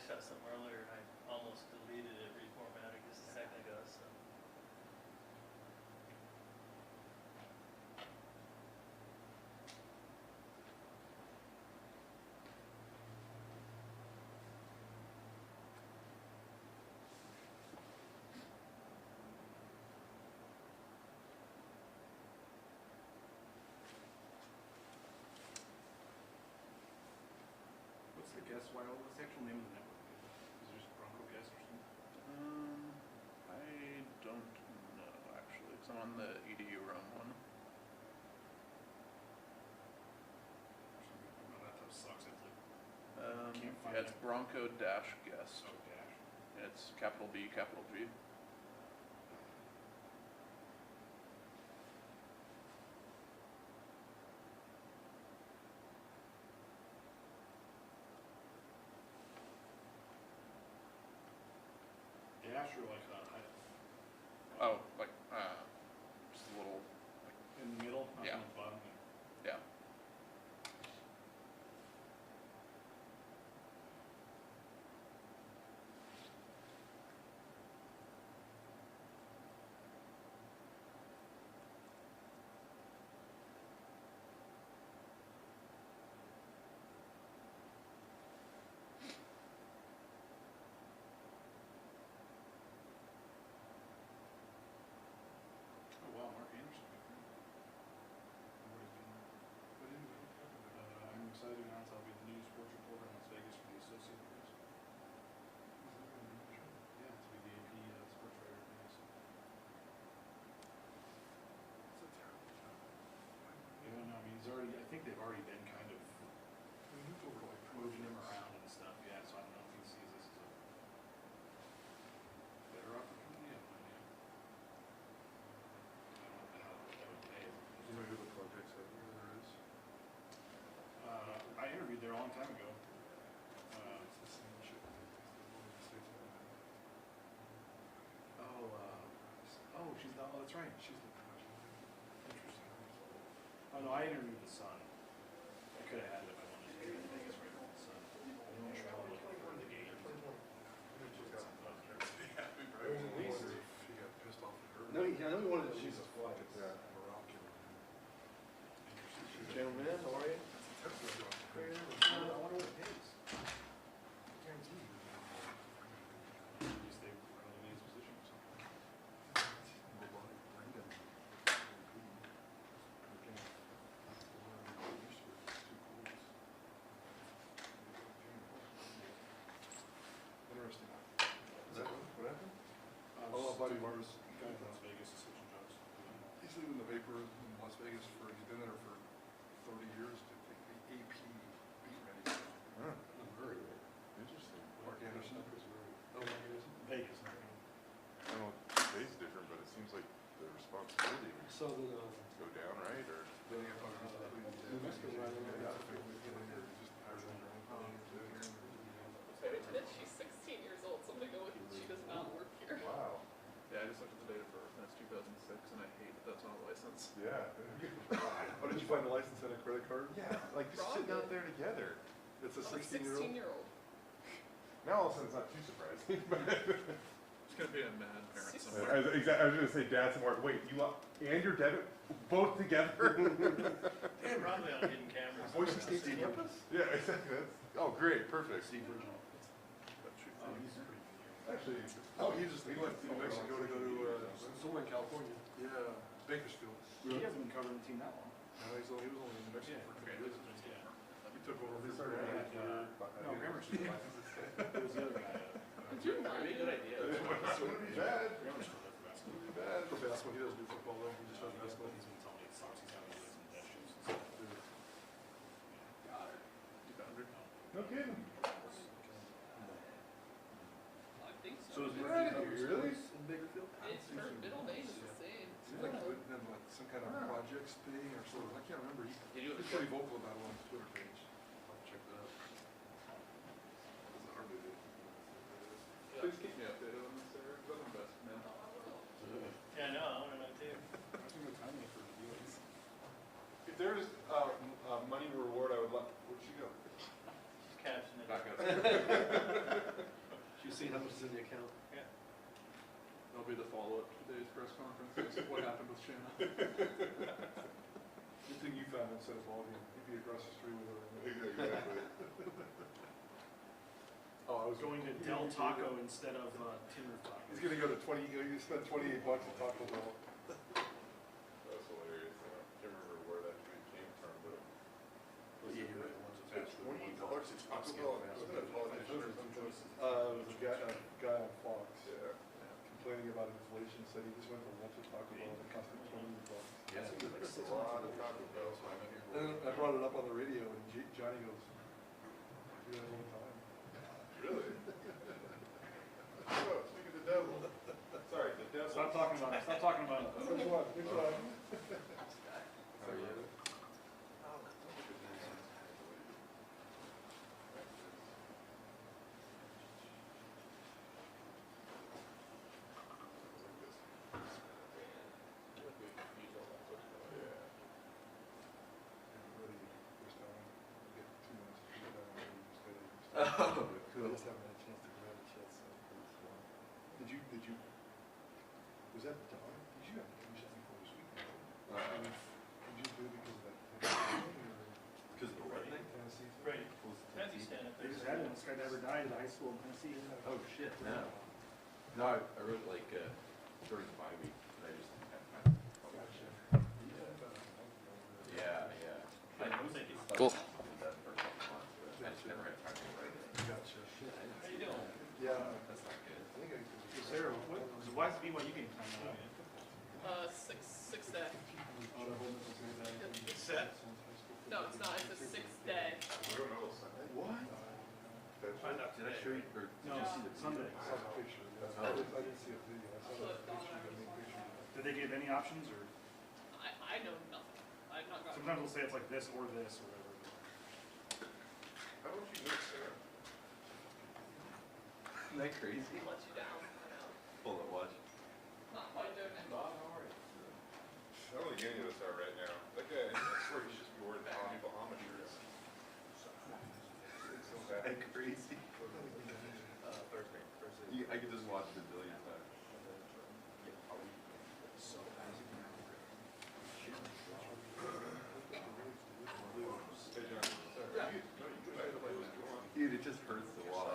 shot something earlier and I almost deleted it, reformatted just a second ago, so. What's the guest? What's the actual name of the network? Is it just Bronco Guest or something? I don't know actually, because I'm on the EDU Rome one. No, that sucks. It's like can't find Yeah, it's it. Bronco dash guest. Oh, dash. Yeah, it's capital B, capital G. Dash or like Oh, like just a little, in the middle, not Yeah. on the bottom. yeah. Oh wow, Mark Anderson. But anyway, I'm excited to announce I'll be the new sports reporter in Las Vegas for the Associated Press. Yeah, to be the AP sports writer in Vegas. It's a terrible job. Yeah, no, I mean he's already. I think they've already been kind of We moved over to like moving him projects. around and stuff. Yeah, so I don't know if he sees this as a better opportunity. I have no idea. I don't know how that would pay. You know who the projects that there is? I interviewed there a long time ago. It's the same shit. It's the Boise State University. Oh, she's not. Oh, that's right. She's the professional. Interesting. Oh no, I interviewed the son. I could have had it if I wanted to. I think it's right with the son. I'm travel looking for the game. There's at least he got pissed off at her. No, I know he wanted to choose a flight. Yeah, Moroccan. Gentlemen, how are you? That's a terrible job. I wonder what it pays. Guarantee you. At least they were in his position or something. Robotic Brendan. Again, that's the one I'm used to. It's too cool. Interesting. Is that what happened? Oh, a buddy of ours. Guy in Las Vegas is switching jobs. He's leaving the paper in Las Vegas he's been there for 30 years, I think, the AP beat writing. Very good. Interesting. Mark Anderson. Oh, my goodness. Vegas, not I don't know if the pay's different, but it seems like the responsibility would So the, go down, right? Or Then he got talking about New Mexico's right over there. just hire them their own company. She's 16 years old, so I'm gonna go with she does not work here. wow, Yeah, I just looked at the date of birth, and it's 2006, and I hate that that's not a license. yeah, How did you find the license and a credit card? yeah, like just sitting out there together. It's a Like 16-year-old? 16-year-old. Now all of a sudden it's not too surprising. It's gonna be a mad parent Six- somewhere. I was gonna say dad somewhere. Wait, you and your debit both together? They're probably on hidden cameras. Boise State's campus? Yeah, exactly. Oh, great, perfect. Steve Virgil. But shoot, Oh, he's pretty good. Actually, Oh, he went to New Mexico to go to, somewhere in California. yeah, Bakersfield. He hasn't been covering the team that long. No, he was only in New Mexico for Okay, 2 years. Yeah. He took over They for started had, no, Gramercy. It was the other guy. Could you Pretty good imagine? idea. It wouldn't be bad. Gramercy for basketball. Wouldn't be bad. For basketball, he doesn't do football though, he just does basketball. He's been telling me it sucks. He's having to do some desk shoes and stuff. got her. 200. No kidding. I think So so. is Right, Murphy really? In Bakersfield? It's her middle name is the same. Seems like he would have like some kind of projects thing or sort of, I can't remember, he's pretty vocal about it on his Twitter page. I'll check that out. It's hard to do. Please keep me updated on this, Sarah, because I'm the best man. Yeah, no, I want to know too. That's a good timing for viewings. If there's money reward, I would love. Where'd she go? She's captioning it. Back up. in the account. Yeah. That'll be the follow-up to today's press conference, is what happened with Shannon. Good thing you found instead of ballgame, you'd be across the street with her. Exactly. Oh, I was going to Del Taco instead of Timber Taco. He's gonna go to you spend $28 at Taco Bell. That's hilarious. I can't remember where that even came from, but. Yeah, you're right, the ones that It's $28 at Taco Bell. Wasn't it a politician or something? It was a guy on Fox. Yeah. Complaining about inflation, said he just went to lunch at Taco Bell and it cost him $20. Yeah. It's a lot of Taco Bells. And then I brought it up on the radio and Johnny goes, I do that all the time. Really? Oh, speak of the devil. Sorry, the devil. Stop talking about it. Stop talking about it. Which one? Which one? How are you? Oh, cool. I just haven't had a chance to grab it yet, so. Did you, was that done? Did you have to finish that before this week? Did you do it because of that? Because of the what thing? Tennessee? Right. Tennessee stand up They there. just had one. This guy never died at high school in Tennessee. Oh, shit, no. No, I wrote like, during the bye week, and I just didn't have time. Gotcha. Yeah, yeah. I know that it's. Cool. That for a couple months, but I just never had time to write it. Gotcha. How you doing? Yeah. That's not good. I think I could. Sarah, why is the BYU game time out? Sixth day. Set? No, it's not, it's the sixth day. I don't know. What? Find out Did I today. show you, or did No, you see the Sunday. I saw the picture. I didn't see a video. I saw the picture. The main picture. Did they give any options, or I know nothing. I've not gotten. sometimes they'll say it's like this or this or whatever. How don't you know, Sarah? Isn't that crazy? Let you down, I know. Pull it, watch. Not quite doing it. I don't think any of us are right now. That guy, I swear he should just be wearing Tommy Bahama shirts. It's so bad. Crazy. Thursday. I could just watch it a billion times. Hey, John. Dude, it just hurts to watch.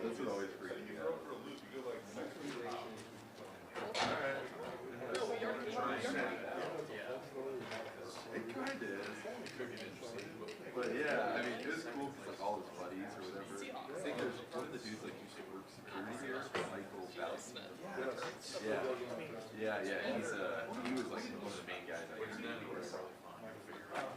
That's what always freaks me out. For a loop, you go like It kind of is. But yeah, I mean, it was cool because like all his buddies or whatever. I think there's one of the dudes like used to work security here, Michael Bowson. Yeah. He's he was like one of the main guys I used to know.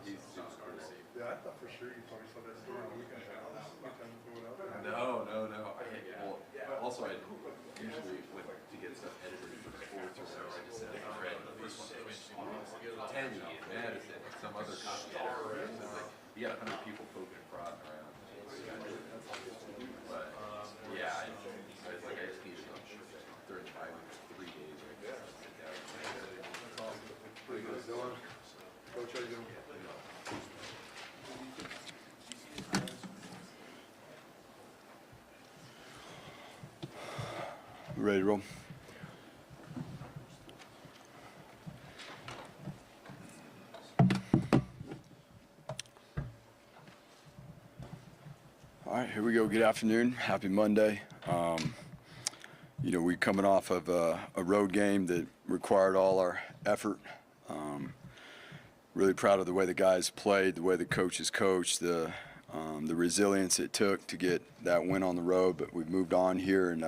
He's super cool. Yeah, I thought for sure you probably saw that story on Weekend Channel. Good time to throw it out there. No. Well, also I usually when to get stuff edited for sports or whatever, I just send it to Fred. Tenny, Madison, some other commentator. So like, you got 100 people poking and prodding around. But yeah, I was like, I just needed them during the 5 weeks, 3 days. I could sit down and Pretty good, Dylan. Coach, how you doing? Ready to roll? All right, here we go. Good afternoon. Happy Monday. You know, we're coming off of a road game that required all our effort. Really proud of the way the guys played, the way the coaches coached, the resilience it took to get that win on the road. But we've moved on here, and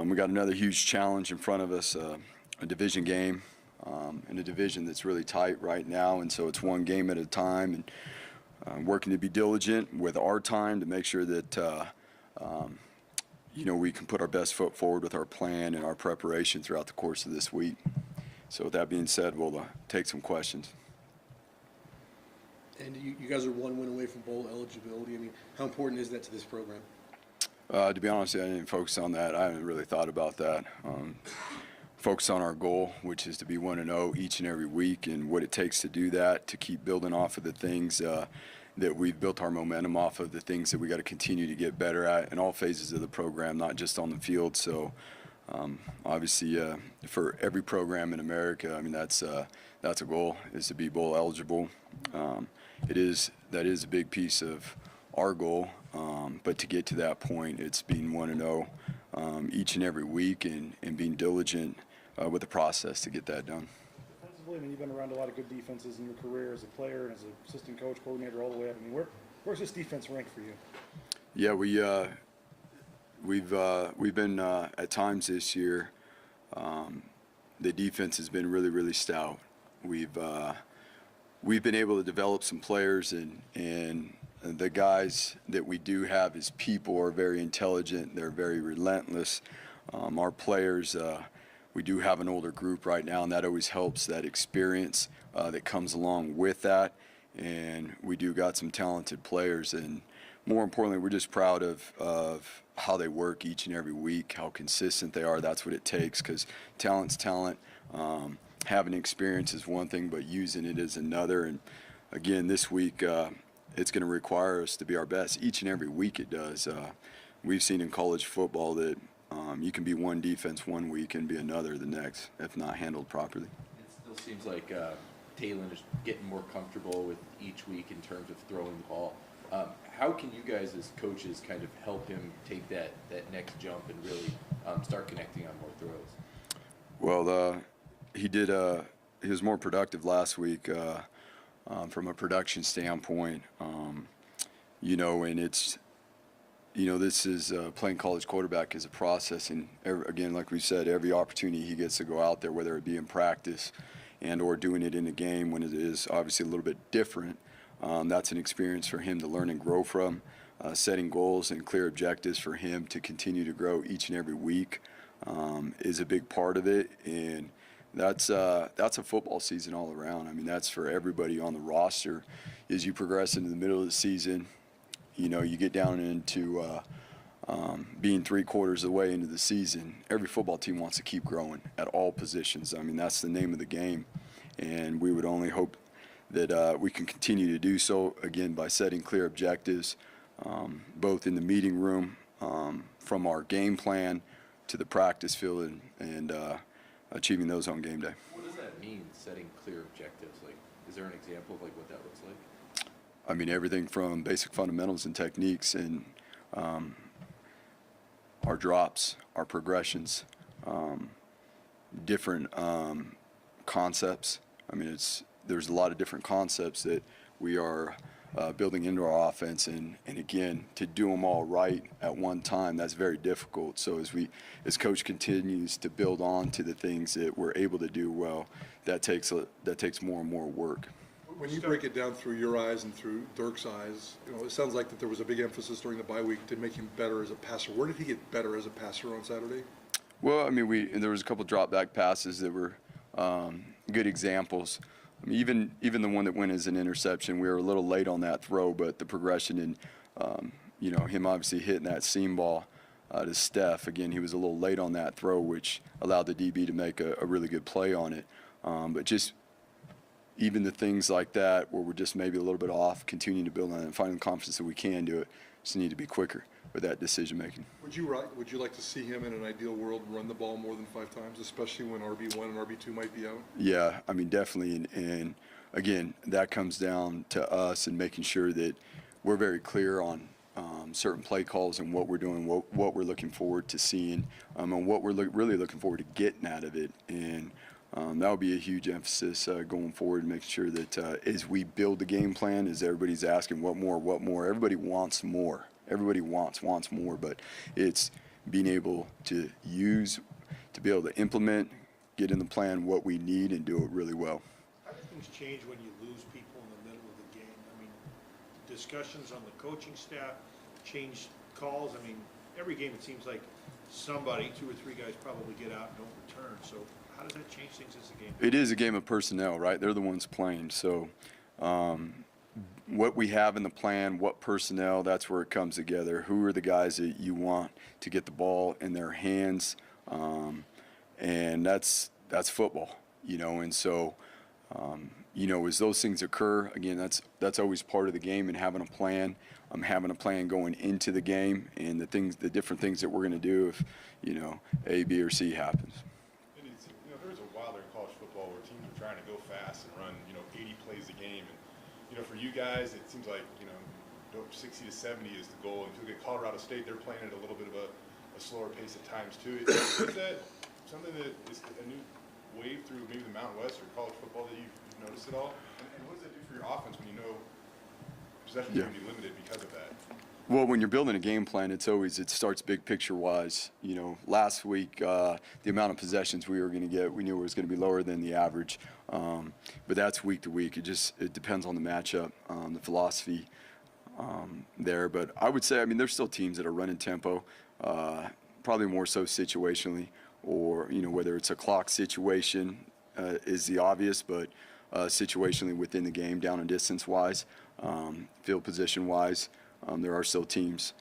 we got another huge challenge in front of us, a division game in a division that's really tight right now. And so it's one game at a time, and working to be diligent with our time to make sure that you know, we can put our best foot forward with our plan and our preparation throughout the course of this week. So with that being said, we'll take some questions. And you guys are one win away from bowl eligibility. I mean, how important is that to this program? To be honest, I didn't focus on that. I haven't really thought about that. Focus on our goal, which is to be 1-0 each and every week, and what it takes to do that, to keep building off of the things that we've built our momentum off of the things that we got to continue to get better at in all phases of the program, not just on the field. So obviously for every program in America, I mean, that's a goal, is to be bowl eligible. That is a big piece of our goal, but to get to that point, it's being 1-0 each and every week and being diligent with the process to get that done. Defensively, I mean, you've been around a lot of good defenses in your career as a player and as an assistant coach, coordinator, all the way up. I mean, where's this defense ranked for you? Yeah, we've been at times this year. The defense has been really, really stout. We've been able to develop some players, and the guys that we do have as people are very intelligent. They're very relentless. Our players, we do have an older group right now, and that always helps, that experience that comes along with that. And we do got some talented players, and more importantly, we're just proud of how they work each and every week, how consistent they are. That's what it takes, because talent's talent. Having experience is one thing, but using it is another. And again, this week, it's going to require us to be our best. Each and every week it does. We've seen in college football that you can be one defense one week and be another the next, if not handled properly. It still seems like Talon is getting more comfortable with each week in terms of throwing the ball. How can you guys as coaches kind of help him take that next jump and really start connecting on more throws? Well, he was more productive last week from a production standpoint. And it's, this is playing college quarterback is a process. And again, like we said, every opportunity he gets to go out there, whether it be in practice and or doing it in a game when it is obviously a little bit different, that's an experience for him to learn and grow from. Setting goals and clear objectives for him to continue to grow each and every week is a big part of it. And that's a football season all around. I mean, that's for everybody on the roster. As you progress into the middle of the season, you get down into being 3/4 of the way into the season. Every football team wants to keep growing at all positions. I mean, that's the name of the game. And we would only hope that we can continue to do so, again, by setting clear objectives, both in the meeting room, from our game plan to the practice field, and achieving those on game day. What does that mean, setting clear objectives? Like, is there an example of what that looks like? I mean, everything from basic fundamentals and techniques, and our drops, our progressions, different concepts. I mean, there's a lot of different concepts that we are building into our offense, and again, to do them all right at one time, that's very difficult. So as coach continues to build on to the things that we're able to do well, that takes more and more work. When you break it down through your eyes and through Dirk's eyes, it sounds like that there was a big emphasis during the bye week to make him better as a passer. Where did he get better as a passer on Saturday? Well, I mean, there was a couple drop back passes that were good examples. I mean, even the one that went as an interception, we were a little late on that throw, but the progression and him obviously hitting that seam ball to Steph. Again, he was a little late on that throw, which allowed the DB to make a really good play on it. But just even the things like that where we're just maybe a little bit off, continuing to build on it and finding the confidence that we can do it, just need to be quicker with that decision making. Would you like to see him in an ideal world run the ball more than 5 times, especially when RB1 and RB2 might be out? Yeah, I mean, definitely. And again, that comes down to us and making sure that we're very clear on certain play calls and what we're doing, what we're looking forward to seeing, and what we're really looking forward to getting out of it. And that will be a huge emphasis going forward, making sure that as we build the game plan, as everybody's asking what more, everybody wants more. Everybody wants more, but it's being able to be able to implement, get in the plan what we need, and do it really well. How do things change when you lose people in the middle of the game? I mean, discussions on the coaching staff, change calls. I mean, every game it seems like somebody, 2 or 3 guys probably get out and don't return. So how does that change things as a game? It is a game of personnel, right? They're the ones playing. So what we have in the plan, what personnel, that's where it comes together. Who are the guys that you want to get the ball in their hands? And that's football, and so As those things occur, again, that's always part of the game, and having a plan. Having a plan going into the game, and the different things that we're going to do if A, B, or C happens. And there was a while there in college football where teams were trying to go fast and run 80 plays a game, and for you guys it seems like 60 to 70 is the goal. And to get Colorado State, they're playing at a little bit of a slower pace at times too. Is that something that is a new wave through maybe the Mountain West or college football that you've noticed at all? And what does that do for your offense when possessions are going to be limited because of that? Well, when you're building a game plan, it starts big picture wise. Last week, the amount of possessions we were going to get, we knew it was going to be lower than the average. But that's week to week. It depends on the matchup, the philosophy there. But I would say, there's still teams that are running tempo, probably more so situationally, or, whether it's a clock situation is the obvious, but situationally within the game, down and distance wise, field position wise. There are still teams.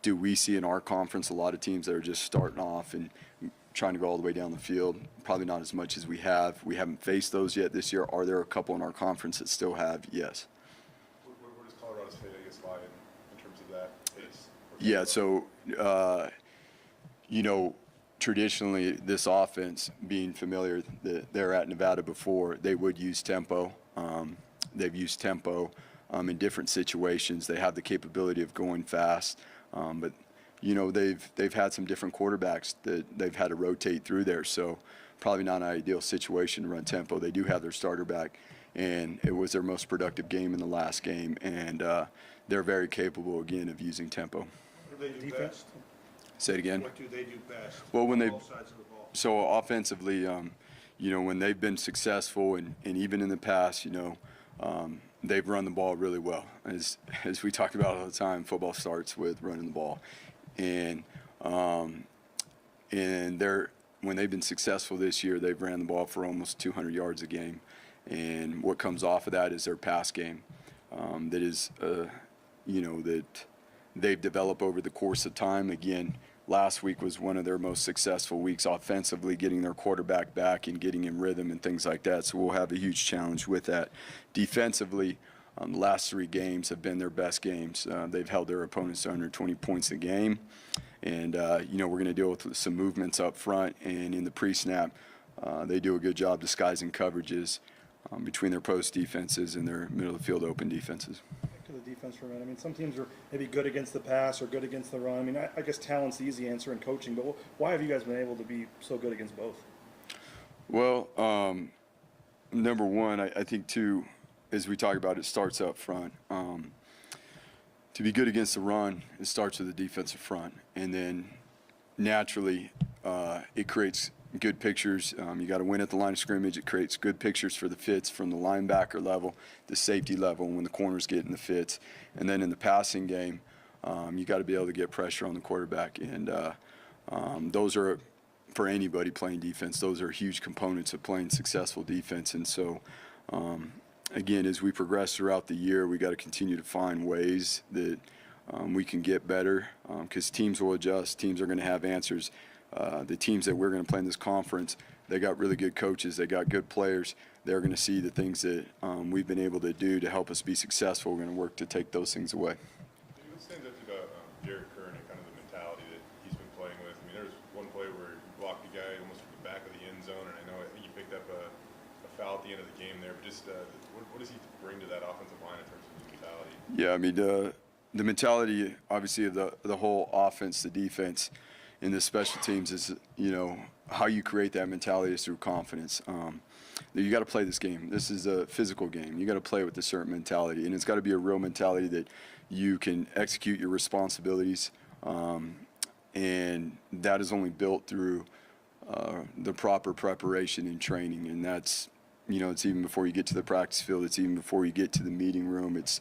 Do we see in our conference a lot of teams that are just starting off and trying to go all the way down the field? Probably not as much as we have. We haven't faced those yet this year. Are there a couple in our conference that still have? Yes. Where does Colorado State, I guess, lie in terms of that pace? Yeah, so, traditionally this offense, being familiar that they're at Nevada before, they would use tempo. They've used tempo in different situations. They have the capability of going fast, but they've had some different quarterbacks that they've had to rotate through there. So probably not an ideal situation to run tempo. They do have their starter back, and it was their most productive game in the last game, and they're very capable again of using tempo. What do they do best? Say it again. What do they do best? Well, when both sides of the ball? So offensively, when they've been successful, and even in the past, they've run the ball really well. As we talk about all the time, football starts with running the ball, and when they've been successful this year, they've ran the ball for almost 200 yards a game, and what comes off of that is their pass game, that is, that they've developed over the course of time. Again, last week was one of their most successful weeks offensively, getting their quarterback back and getting in rhythm and things like that. So we'll have a huge challenge with that. Defensively, the last 3 games have been their best games. They've held their opponents to under 20 points a game. And, we're going to deal with some movements up front. And in the pre-snap, they do a good job disguising coverages between their post defenses and their middle of the field open defenses. To the defense for a minute. Some teams are maybe good against the pass or good against the run. I guess talent's the easy answer in coaching, but why have you guys been able to be so good against both? Well, number one, I think too, as we talk about, it starts up front. To be good against the run, it starts with the defensive front, and then naturally, it creates good pictures. You got to win at the line of scrimmage. It creates good pictures for the fits from the linebacker level, the safety level, when the corners get in the fits. And then in the passing game, you got to be able to get pressure on the quarterback. And those are, for anybody playing defense, those are huge components of playing successful defense. And so, again, as we progress throughout the year, we got to continue to find ways that we can get better, because teams will adjust. Teams are going to have answers. The teams that we're going to play in this conference, they got really good coaches. They got good players. They're going to see the things that we've been able to do to help us be successful. We're going to work to take those things away. What stands out to about Dirk Koetter and kind of the mentality that he's been playing with? There's one play where he blocked the guy almost from the back of the end zone, and I think he picked up a foul at the end of the game there. But just what does he bring to that offensive line in terms of his mentality? Yeah, the mentality, obviously, of the whole offense, the defense, in the special teams is, how you create that mentality is through confidence. You got to play this game. This is a physical game. You got to play with a certain mentality, and it's got to be a real mentality that you can execute your responsibilities, and that is only built through the proper preparation and training. And that's, it's even before you get to the practice field. It's even before you get to the meeting room. It's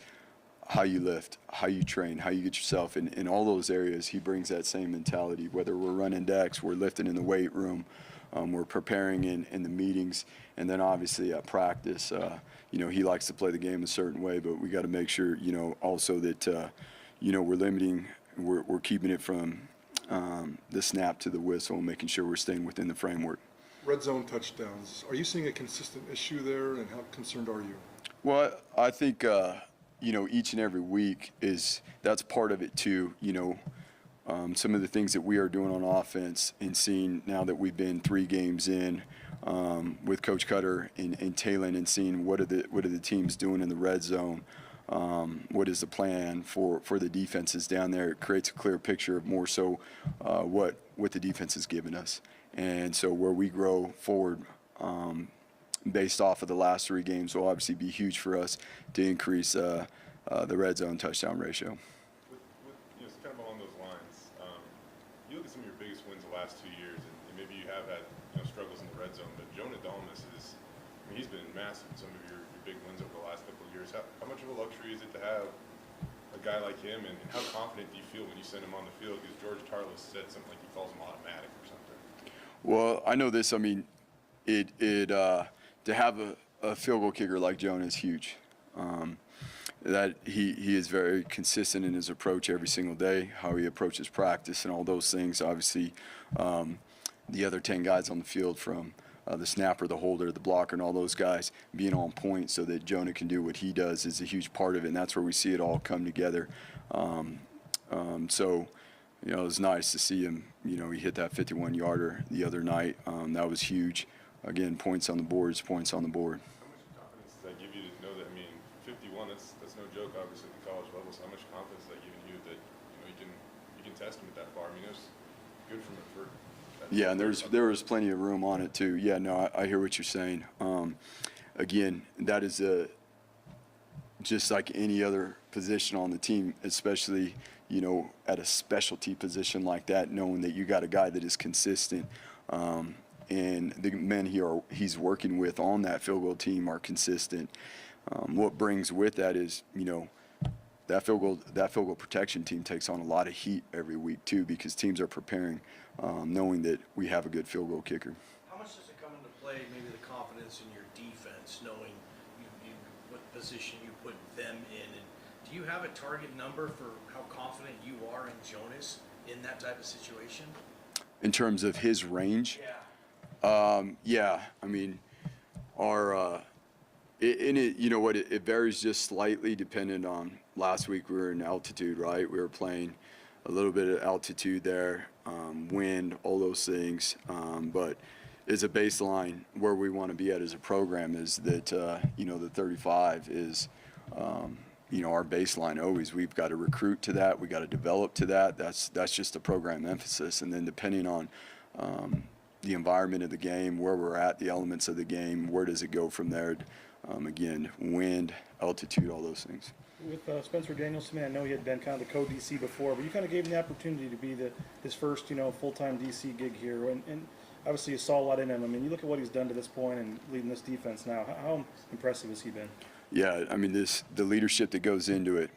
how you lift, how you train, how you get yourself in all those areas. He brings that same mentality. Whether we're running decks, we're lifting in the weight room, we're preparing in the meetings, and then obviously at practice, he likes to play the game a certain way, but we got to make sure, also that, we're keeping it from the snap to the whistle and making sure we're staying within the framework. red zone touchdowns. Are you seeing a consistent issue there, and how concerned are you? Well, I think, you know, each and every week that's part of it too. You know, some of the things that we are doing on offense and seeing now that we've been 3 games in with Coach Koetter and Talon, and seeing what are the teams doing in the red zone. What is the plan for the defenses down there? It creates a clear picture of more so what the defense is giving us. And so where we grow forward based off of the last 3 games will obviously be huge for us to increase the red zone touchdown ratio. You know, it's kind of along those lines. You look at some of your biggest wins the last 2 years, and maybe you have had struggles in the red zone, but Jonah Dalmas he's been massive in some of your big wins over the last couple of years. How much of a luxury is it to have a guy like him, and how confident do you feel when you send him on the field? Because George Tarlas said something like he calls him automatic or something. Well, I know this. I mean, to have a field goal kicker like Jonah is huge. That he is very consistent in his approach every single day, how he approaches practice and all those things. Obviously, the other 10 guys on the field, from the snapper, the holder, the blocker, and all those guys being on point so that Jonah can do what he does is a huge part of it, and that's where we see it all come together. So, you know, it was nice to see him. You know, he hit that 51-yarder the other night. That was huge. Again, points on the board is points on the board. How much confidence does that give you to know that? I mean, 51, that's no joke, obviously, at the college level. So how much confidence is that giving you that you can test him at that far? I mean, it was good from it for. Yeah, and there was plenty of room on it too. Yeah, no, I hear what you're saying. Again, that is just like any other position on the team, especially, you know, at a specialty position like that, knowing that you got a guy that is consistent, and the men he's working with on that field goal team are consistent. What brings with that is, you know, that field goal protection team takes on a lot of heat every week too, because teams are preparing, knowing that we have a good field goal kicker. How much does it come into play, maybe the confidence in your defense, knowing what position you put them in? And do you have a target number for how confident you are in Jonas in that type of situation? In terms of his range? Yeah. Yeah, I mean, you know what, it varies just slightly depending on. Last week we were in altitude, right? We were playing a little bit of altitude there, wind, all those things. But as a baseline, where we want to be at as a program is that, you know, the 35 is, you know, our baseline always. We've got to recruit to that. We got to develop to that. That's just a program emphasis. And then depending on the environment of the game, where we're at, the elements of the game, where does it go from there? Again, wind, altitude, all those things. With Spencer Danielson, I know he had been kind of the co-DC before, but you kind of gave him the opportunity to be his first, you know, full-time DC gig here, and obviously you saw a lot in him. I mean, you look at what he's done to this point and leading this defense now. How impressive has he been? Yeah, I mean, the leadership that goes into it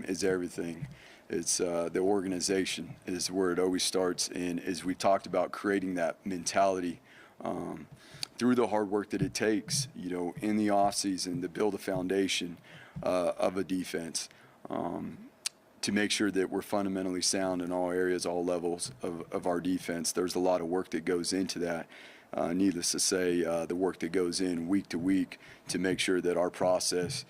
is everything. It's the organization is where it always starts, and as we talked about, creating that mentality through the hard work that it takes, you know, in the offseason to build a foundation of a defense, to make sure that we're fundamentally sound in all areas, all levels of our defense. There's a lot of work that goes into that. Needless to say, the work that goes in week to week to make sure that our process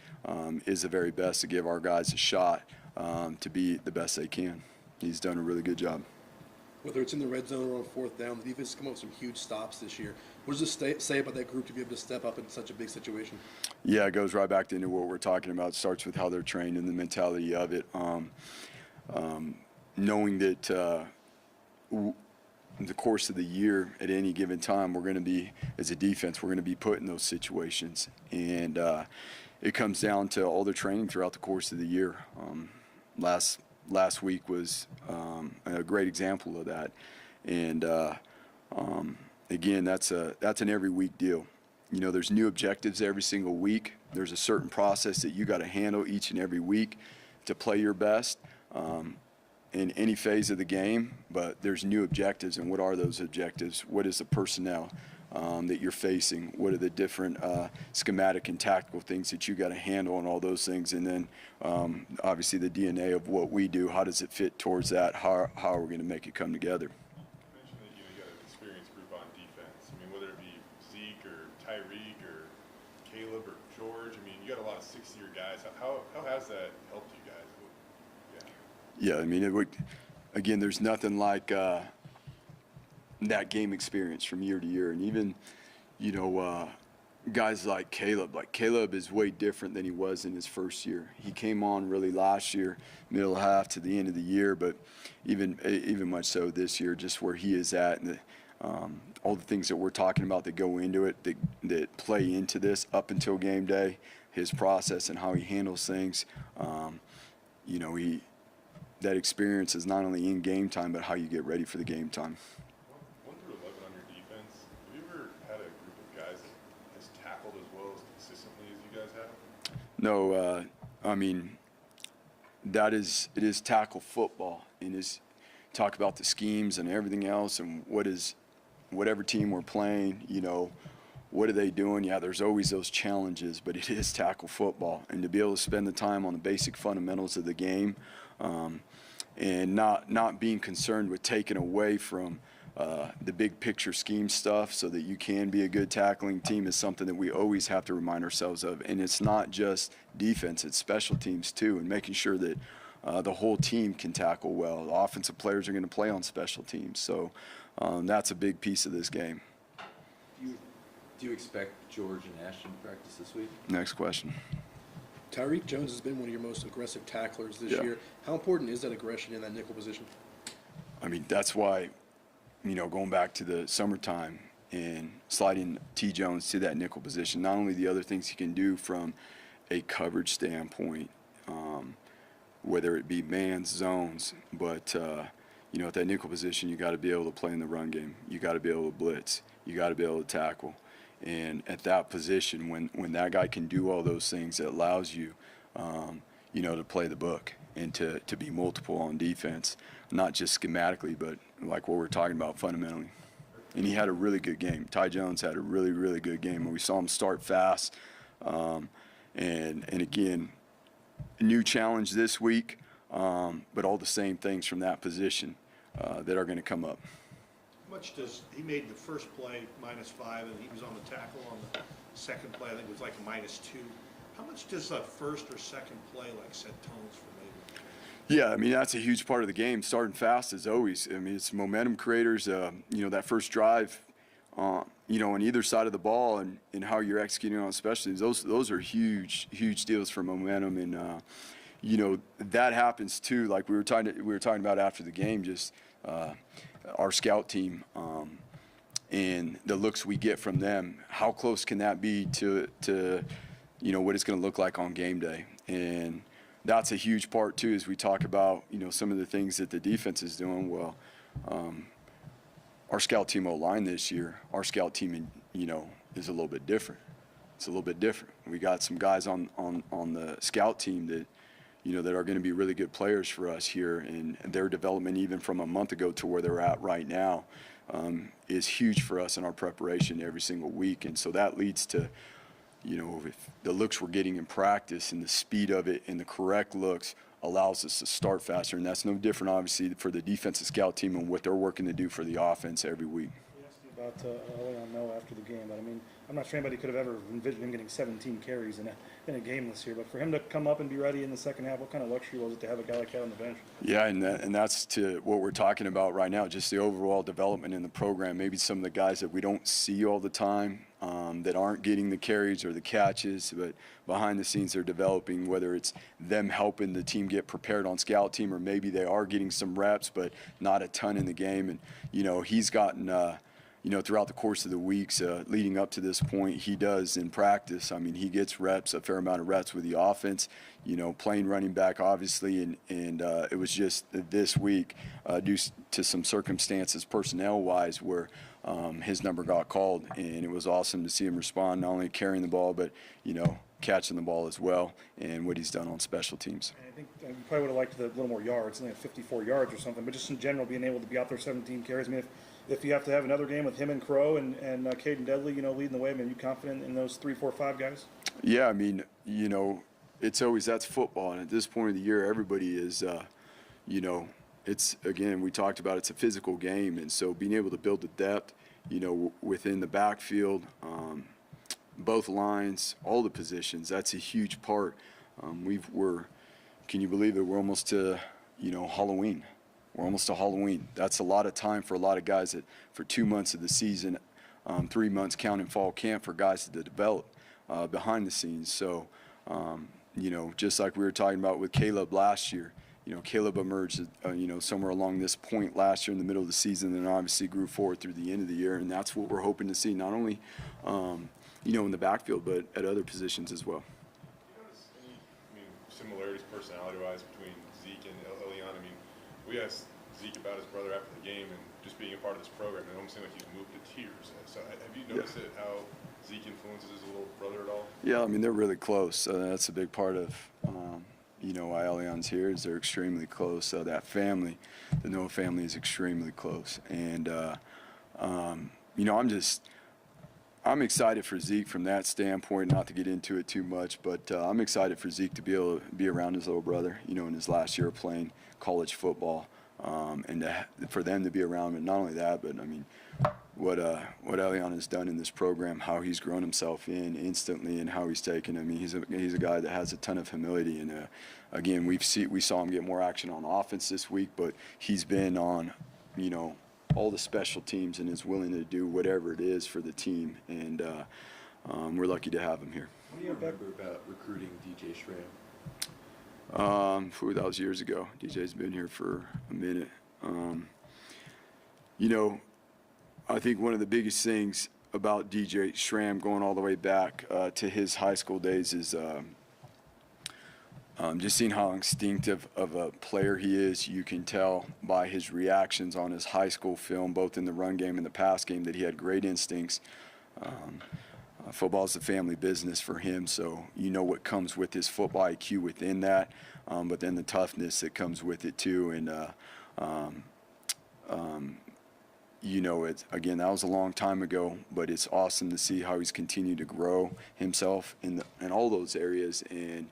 is the very best to give our guys a shot to be the best they can. He's done a really good job. Whether it's in the red zone or on fourth down, the defense has come up with some huge stops this year. What does this say about that group to be able to step up in such a big situation? Yeah, it goes right back into what we're talking about. It starts with how they're trained and the mentality of it. Knowing that in the course of the year, at any given time, we're going to be, as a defense, we're going to be put in those situations. And it comes down to all the training throughout the course of the year. Last week was a great example of that. And again, that's an every week deal. You know, there's new objectives every single week. There's a certain process that you got to handle each and every week to play your best in any phase of the game. But there's new objectives, and what are those objectives? What is the personnel that you're facing? What are the different schematic and tactical things that you got to handle, and all those things? And then obviously the DNA of what we do. How does it fit towards that? How are we going to make it come together? You mentioned that you got an experienced group on defense. I mean, whether it be you got a lot of 6-year guys. How has that helped you guys? Yeah, I mean, it would, again, there's nothing like that game experience from year to year. And even, guys like Caleb is way different than he was in his first year. He came on really last year, middle half to the end of the year, but even much so this year, just where he is at, and all the things that we're talking about that go into it, that play into this up until game day, his process and how he handles things. That experience is not only in game time, but how you get ready for the game time. 1 through 11 on your defense. Have you ever had a group of guys that has tackled as well as consistently as you guys have? No, I mean, it is tackle football, and is talk about the schemes and everything else, and whatever team we're playing, what are they doing? Yeah, there's always those challenges, but it is tackle football, and to be able to spend the time on the basic fundamentals of the game, and not being concerned with taking away from the big picture scheme stuff so that you can be a good tackling team is something that we always have to remind ourselves of. And it's not just defense, it's special teams too, and making sure that the whole team can tackle well. The offensive players are going to play on special teams, so that's a big piece of this game. Do you expect George and Ashton to practice this week? Next question. Tyreek Jones has been one of your most aggressive tacklers this Yeah. year. How important is that aggression in that nickel position? I mean, that's why, going back to the summertime and sliding T. Jones to that nickel position, not only the other things he can do from a coverage standpoint, whether it be man's zones, but, at that nickel position, you got to be able to play in the run game. You got to be able to blitz. You got to be able to tackle. And at that position, when that guy can do all those things, it allows you, to play the book and to be multiple on defense, not just schematically, but like what we're talking about fundamentally. And he had a really good game. Ty Jones had a really, really good game. And we saw him start fast. And again, a new challenge this week, but all the same things from that position that are going to come up. How much he made the first play -5, and he was on the tackle on the second play, I think it was like a -2. How much does that first or second play set tones for maybe? Yeah, I mean, that's a huge part of the game. Starting fast is always, I mean, it's momentum creators, that first drive, on either side of the ball and how you're executing on specialties. Those are huge, huge deals for momentum. And, that happens too, like we were talking about after the game, just our scout team and the looks we get from them. How close can that be to what it's going to look like on game day? And that's a huge part too, as we talk about some of the things that the defense is doing. Well, our scout team O-line this year, our scout team is a little bit different. It's a little bit different. We got some guys on the scout team that that are going to be really good players for us here, and their development even from a month ago to where they're at right now is huge for us in our preparation every single week. And so that leads to, if the looks we're getting in practice and the speed of it and the correct looks allows us to start faster. And that's no different, obviously, for the defensive scout team and what they're working to do for the offense every week. You asked me about Leon Noah after the game, but I mean, I'm not sure anybody could have ever envisioned him getting 17 carries in a game this year. But for him to come up and be ready in the second half, what kind of luxury was it to have a guy like that on the bench? Yeah, and that's to what we're talking about right now, just the overall development in the program. Maybe some of the guys that we don't see all the time that aren't getting the carries or the catches, but behind the scenes they're developing, whether it's them helping the team get prepared on scout team or maybe they are getting some reps but not a ton in the game. And, he's gotten throughout the course of the weeks leading up to this point, he does in practice. I mean, he gets reps, a fair amount of reps with the offense, playing running back, obviously. And it was just this week due to some circumstances personnel-wise where his number got called. And it was awesome to see him respond, not only carrying the ball, but, catching the ball as well, and what he's done on special teams. And I think you probably would have liked a little more yards, only 54 yards or something, but just in general, being able to be out there 17 carries. I mean, if you have to have another game with him and Crow and Caden Dudley, leading the way, I mean, are you confident in those 3, 4, 5 guys? Yeah, I mean, it's always, that's football. And at this point of the year, everybody is, it's, again, we talked about it's a physical game. And so being able to build the depth, within the backfield, both lines, all the positions. That's a huge part. Can you believe it? We're almost to, Halloween. We're almost to Halloween. That's a lot of time for a lot of guys that for 2 months of the season, 3 months counting fall camp for guys to develop behind the scenes. So, just like we were talking about with Caleb last year, Caleb emerged, somewhere along this point last year in the middle of the season, and obviously grew forward through the end of the year. And that's what we're hoping to see, not only, in the backfield, but at other positions as well. Do you notice any, similarities personality-wise between Zeke and Elian? We asked Zeke about his brother after the game and just being a part of this program. It almost seemed like he's moved to tears. So have you noticed it, how Zeke influences his little brother at all? Yeah, they're really close. That's a big part of, why Elian's here is they're extremely close. That family, the Noah family, is extremely close. And, I'm excited for Zeke from that standpoint, not to get into it too much, but I'm excited for Zeke to be able to be around his little brother, in his last year of playing college football, and for them to be around him. Not only that, but what Elian has done in this program, how he's grown himself in instantly, and how he's taken. He's a guy that has a ton of humility, and again, we saw him get more action on offense this week, but he's been on, all the special teams and is willing to do whatever it is for the team, and we're lucky to have him here. What do you remember about recruiting DJ Schramm? That was years ago. DJ's been here for a minute. I think one of the biggest things about DJ Schramm going all the way back to his high school days is just seeing how instinctive of a player he is. You can tell by his reactions on his high school film, both in the run game and the pass game, that he had great instincts. Football is a family business for him, so what comes with his football IQ within that, but then the toughness that comes with it too. And again, that was a long time ago, but it's awesome to see how he's continued to grow himself in all those areas, and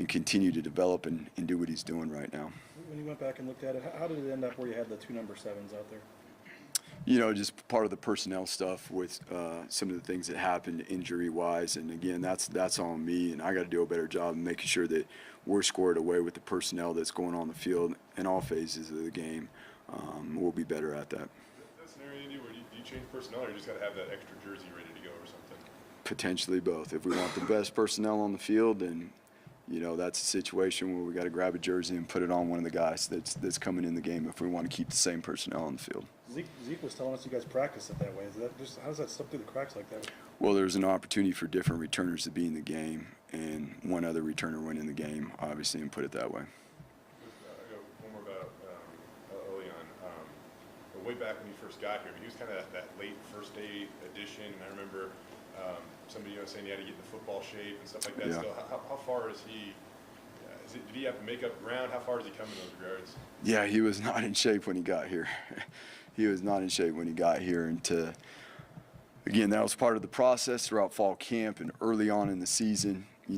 continue to develop and do what he's doing right now. When you went back and looked at it, how did it end up where you had the 2 number 7s out there? Just part of the personnel stuff with some of the things that happened injury-wise, and again, that's on me, and I got to do a better job of making sure that we're squared away with the personnel that's going on the field in all phases of the game. We'll be better at that. That scenario, Andy, where do you change personnel, or you just got to have that extra jersey ready to go or something? Potentially both. If we want the best personnel on the field, then that's a situation where we got to grab a jersey and put it on one of the guys that's coming in the game if we want to keep the same personnel on the field. Zeke was telling us you guys practice it that way. How does that slip through the cracks like that? Well, there's an opportunity for different returners to be in the game, and one other returner went in the game, obviously, and put it that way. I got one more about Elian. Way back when he first got here, he was kind of that late first day addition, and I remember somebody saying he had to get in the football shape and stuff like that. Yeah. Still, how far is he? Did he have to make up ground? How far does he come in those regards? Yeah, he was not in shape when he got here. He was not in shape when he got here, and again, that was part of the process throughout fall camp and early on in the season. He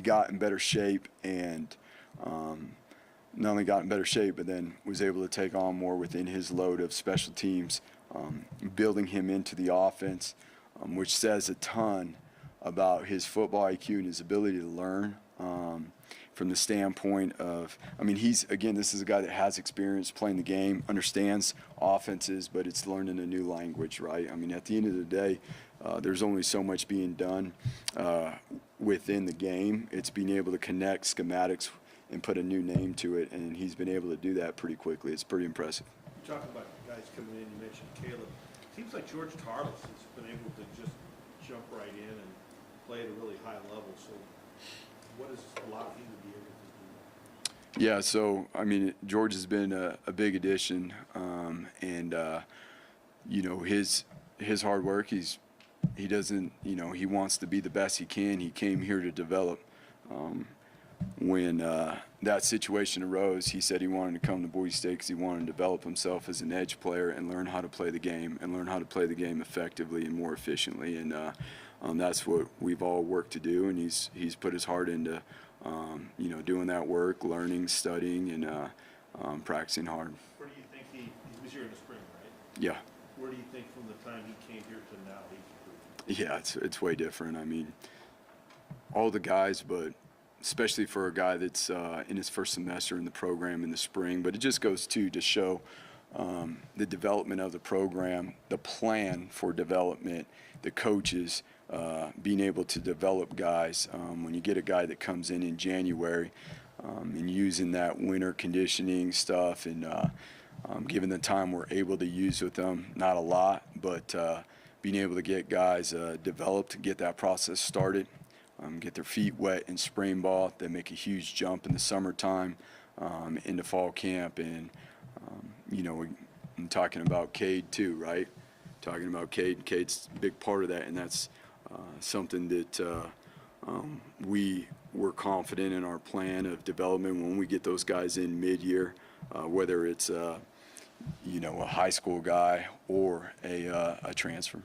got in better shape, and not only got in better shape, but then was able to take on more within his load of special teams, building him into the offense, which says a ton about his football IQ and his ability to learn. From the standpoint of, this is a guy that has experience playing the game, understands offenses, but it's learning a new language, right? At the end of the day, there's only so much being done within the game. It's being able to connect schematics and put a new name to it, and he's been able to do that pretty quickly. It's pretty impressive. You're talking about guys coming in, you mentioned Caleb. Seems like George Tarlis has been able to just jump right in and play at a really high level, so what has allowed him to be able to do that? Yeah, so, George has been a big addition, and his hard work, he doesn't, he wants to be the best he can. He came here to develop. When that situation arose, he said he wanted to come to Boise State because he wanted to develop himself as an edge player and learn how to play the game effectively and more efficiently. And that's what we've all worked to do. And he's put his heart into, doing that work, learning, studying, and practicing hard. Where do you think he was here in the spring, right? Yeah. Where do you think from the time he came here to now he's improved? Yeah, it's way different. I mean, all the guys, but especially for a guy that's in his first semester in the program in the spring. But it just goes to show the development of the program, the plan for development, the coaches being able to develop guys. When you get a guy that comes in January and using that winter conditioning stuff and given the time we're able to use with them, not a lot, but being able to get guys developed, get that process started, get their feet wet in spring ball, they make a huge jump in the summertime into fall camp. And, you know, I'm talking about Cade too, right? Talking about Cade. Cade's a big part of that, and that's something that we were confident in our plan of development when we get those guys in mid-year, whether it's you know, a high school guy or a transfer.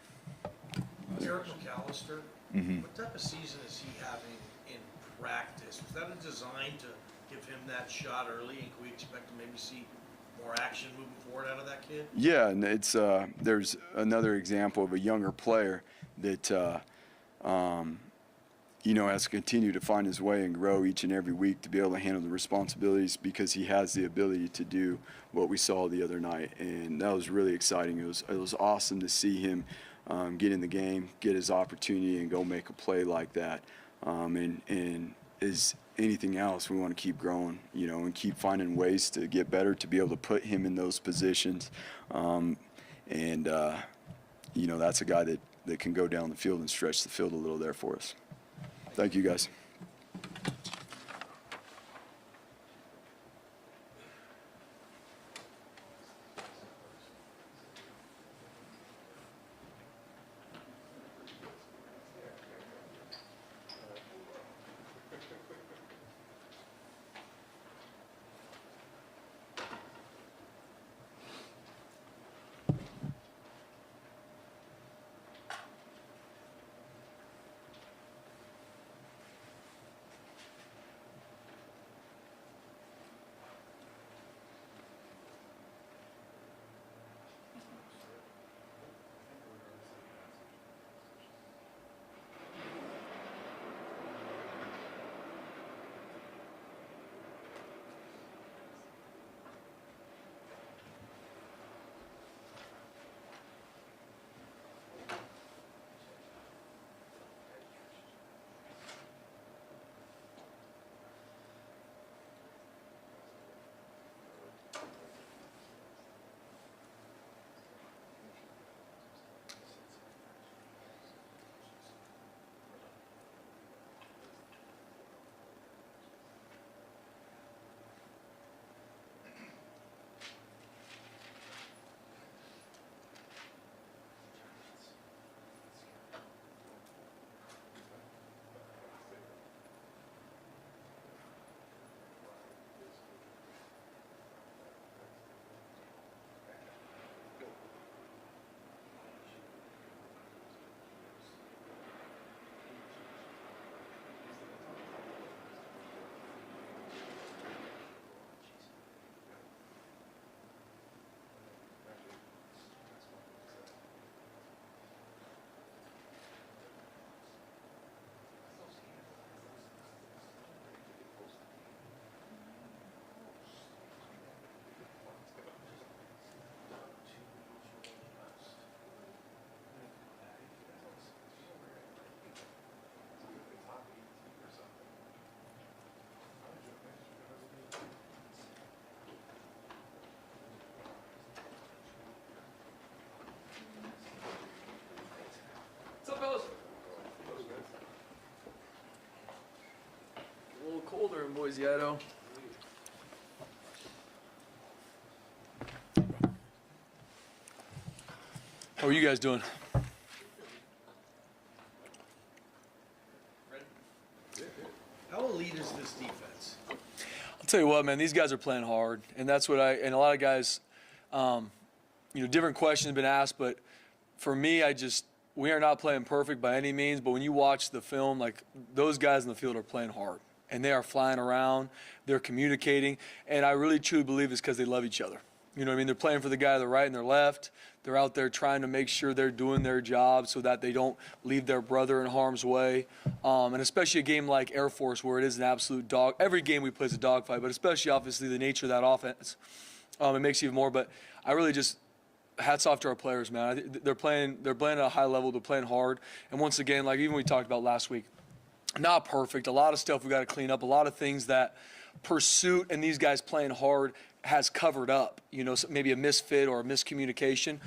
Dirk McAllister, what type of season is he having in practice? Was that a design to give him that shot early, and can we expect to maybe see more action moving forward out of that kid? Yeah, and it's there's another example of a younger player that you know, has to continue to find his way and grow each and every week to be able to handle the responsibilities, because he has the ability to do what we saw the other night, and that was really exciting. It was awesome to see him get in the game, get his opportunity, and go make a play like that. And as anything else, we want to keep growing, you know, and keep finding ways to get better, to be able to put him in those positions. You know, that's a guy that can go down the field and stretch the field a little there for us. Thank you, guys. A little colder in Boise, Idaho. How are you guys doing? How elite is this defense? I'll tell you what, man, these guys are playing hard, and that's what and a lot of guys, you know, different questions have been asked, but for me, we are not playing perfect by any means, but when you watch the film, like, those guys in the field are playing hard, and they are flying around, they're communicating, and I really truly believe it's because they love each other. You know what I mean? They're playing for the guy to the right and their left. They're out there trying to make sure they're doing their job so that they don't leave their brother in harm's way. And especially a game like Air Force where it is an absolute dog. Every game we play is a dogfight, but especially obviously the nature of that offense. It makes it even more. But I really just hats off to our players, man. They're playing at a high level. They're playing hard. And once again, like even we talked about last week, not perfect. A lot of stuff we got to clean up. A lot of things that Pursuit and these guys playing hard has covered up, you know, maybe a misfit or a miscommunication.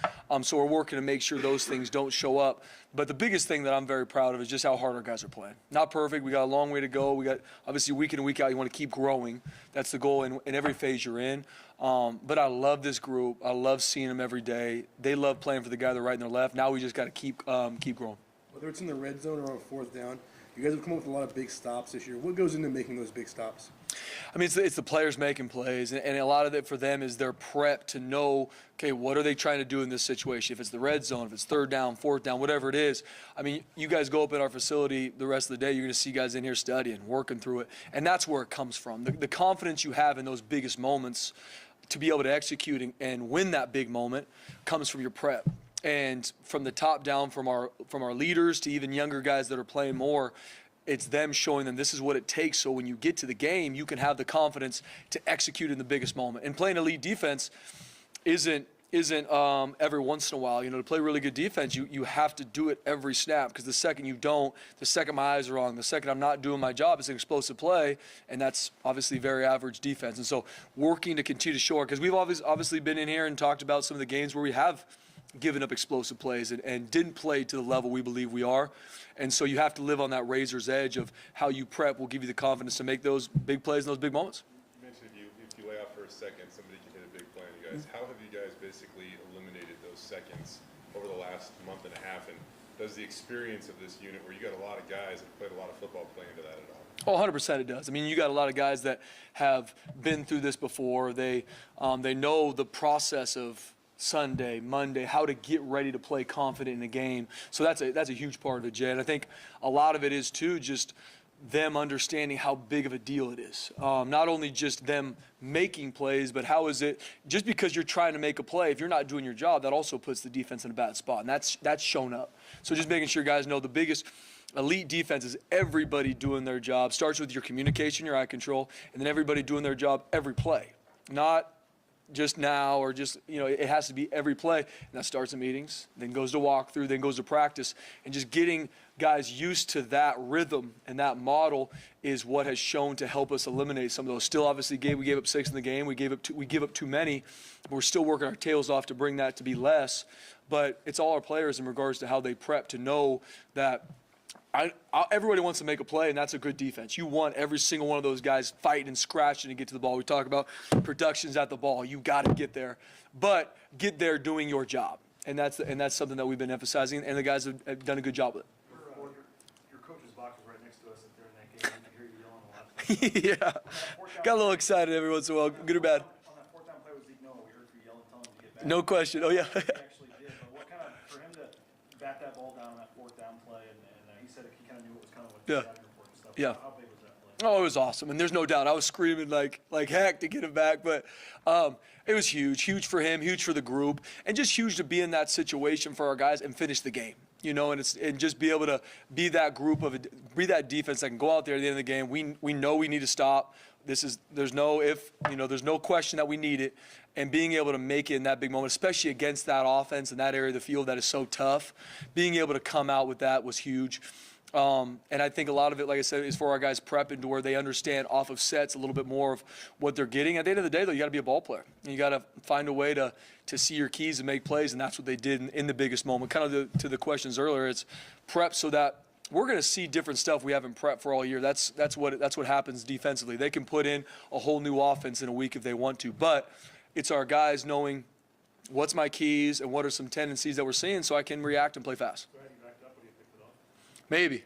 So we're working to make sure those things don't show up. But the biggest thing that I'm very proud of is just how hard our guys are playing. Not perfect. We got a long way to go. We got, obviously, week in and week out, you want to keep growing. That's the goal in every phase you're in. But I love this group. I love seeing them every day. They love playing for the guy to the right and their left. Now we just got to keep growing. Whether it's in the red zone or on fourth down, you guys have come up with a lot of big stops this year. What goes into making those big stops? I mean, it's the players making plays, and a lot of it for them is their prep to know, okay, what are they trying to do in this situation? If it's the red zone, if it's third down, fourth down, whatever it is. I mean, you guys go up in our facility the rest of the day, you're going to see guys in here studying, working through it, and that's where it comes from. The confidence you have in those biggest moments to be able to execute and win that big moment comes from your prep. And from the top down, from our leaders to even younger guys that are playing more, it's them showing them this is what it takes. So when you get to the game, you can have the confidence to execute in the biggest moment. And playing elite defense isn't every once in a while. You know, to play really good defense, you have to do it every snap, because the second you don't, the second my eyes are wrong, the second I'm not doing my job, it's an explosive play, and that's obviously very average defense. And so working to continue to show it, because we've obviously been in here and talked about some of the games where we have given up explosive plays and didn't play to the level we believe we are. And so you have to live on that razor's edge of how you prep will give you the confidence to make those big plays and those big moments. You mentioned if you lay out for a second, somebody can hit a big play on you guys. How have you guys basically eliminated those seconds over the last month and a half? And does the experience of this unit, where you got a lot of guys that played a lot of football, play into that at all? Oh, 100% it does. I mean, you got a lot of guys that have been through this before. They know the process of Sunday, Monday, how to get ready to play confident in the game. So that's a huge part of it, Jay. And I think a lot of it is, too, just them understanding how big of a deal it is. Not only just them making plays, but how is it, just because you're trying to make a play, if you're not doing your job, that also puts the defense in a bad spot. And that's shown up. So just making sure guys know the biggest elite defense is everybody doing their job. Starts with your communication, your eye control, and then everybody doing their job every play. Not just now or just, you know, it has to be every play. And that starts in meetings, then goes to walkthrough, then goes to practice. And just getting guys used to that rhythm and that model is what has shown to help us eliminate some of those. Still, obviously, we gave up 6 in the game. We give up too many. We're still working our tails off to bring that to be less. But it's all our players in regards to how they prep to know that everybody wants to make a play, and that's a good defense. You want every single one of those guys fighting and scratching to get to the ball. We talk about productions at the ball. You got to get there, but get there doing your job, and that's something that we've been emphasizing, and the guys have done a good job with it. Your coach's box is right next to us up there in that game. I hear you yelling a lot. Yeah, got a little excited every once in a while, good or bad. On that fourth down play with Zeke Noah, we heard you yelling, telling him to get back. No question. Oh yeah. He actually did. But what kind of, for him to bat that ball down on that fourth down play, and he said he kind of knew it was kind of what the scouting report and stuff. Yeah. How big was that play? Oh, it was awesome, and there's no doubt. I was screaming like heck to get him back, but it was huge for him, huge for the group, and just huge to be in that situation for our guys and finish the game. You know, and just be able to be that be that defense that can go out there at the end of the game. We know we need to stop. There's no question that we need it, and being able to make it in that big moment, especially against that offense in that area of the field that is so tough, being able to come out with that was huge. And I think a lot of it, like I said, is for our guys prepping to where they understand off of sets a little bit more of what they're getting. At the end of the day, though, you got to be a ball player. You got to find a way to see your keys and make plays, and that's what they did in the biggest moment. Kind of to the questions earlier, it's prep so that we're going to see different stuff we haven't prepped for all year. That's what happens defensively. They can put in a whole new offense in a week if they want to, but it's our guys knowing what's my keys and what are some tendencies that we're seeing so I can react and play fast. Maybe.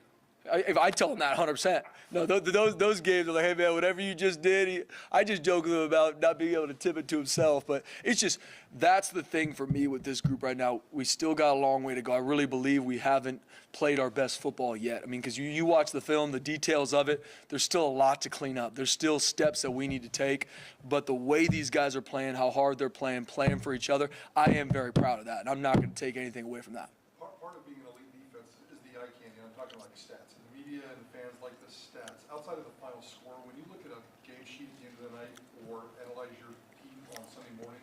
I tell them that 100%. No, those games are like, hey man, whatever you just did, I just joke with him about not being able to tip it to himself. But it's just, that's the thing for me with this group right now. We still got a long way to go. I really believe we haven't played our best football yet. I mean, because you watch the film, the details of it, there's still a lot to clean up. There's still steps that we need to take. But the way these guys are playing, how hard they're playing for each other, I am very proud of that. And I'm not going to take anything away from that. Part of being an elite defense is the eye candy. I'm talking like stats. And the media and fans like the stats. Outside of the final score, when you look at a game sheet at the end of the night or analyze your team on Sunday morning,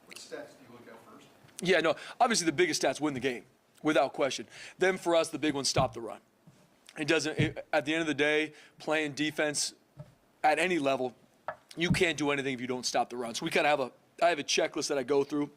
what stats do you look at first? Yeah, no, obviously the biggest stats win the game, without question. Then for us, the big one, stop the run. At the end of the day, playing defense at any level, you can't do anything if you don't stop the run. So we kind of I have a checklist that I go through.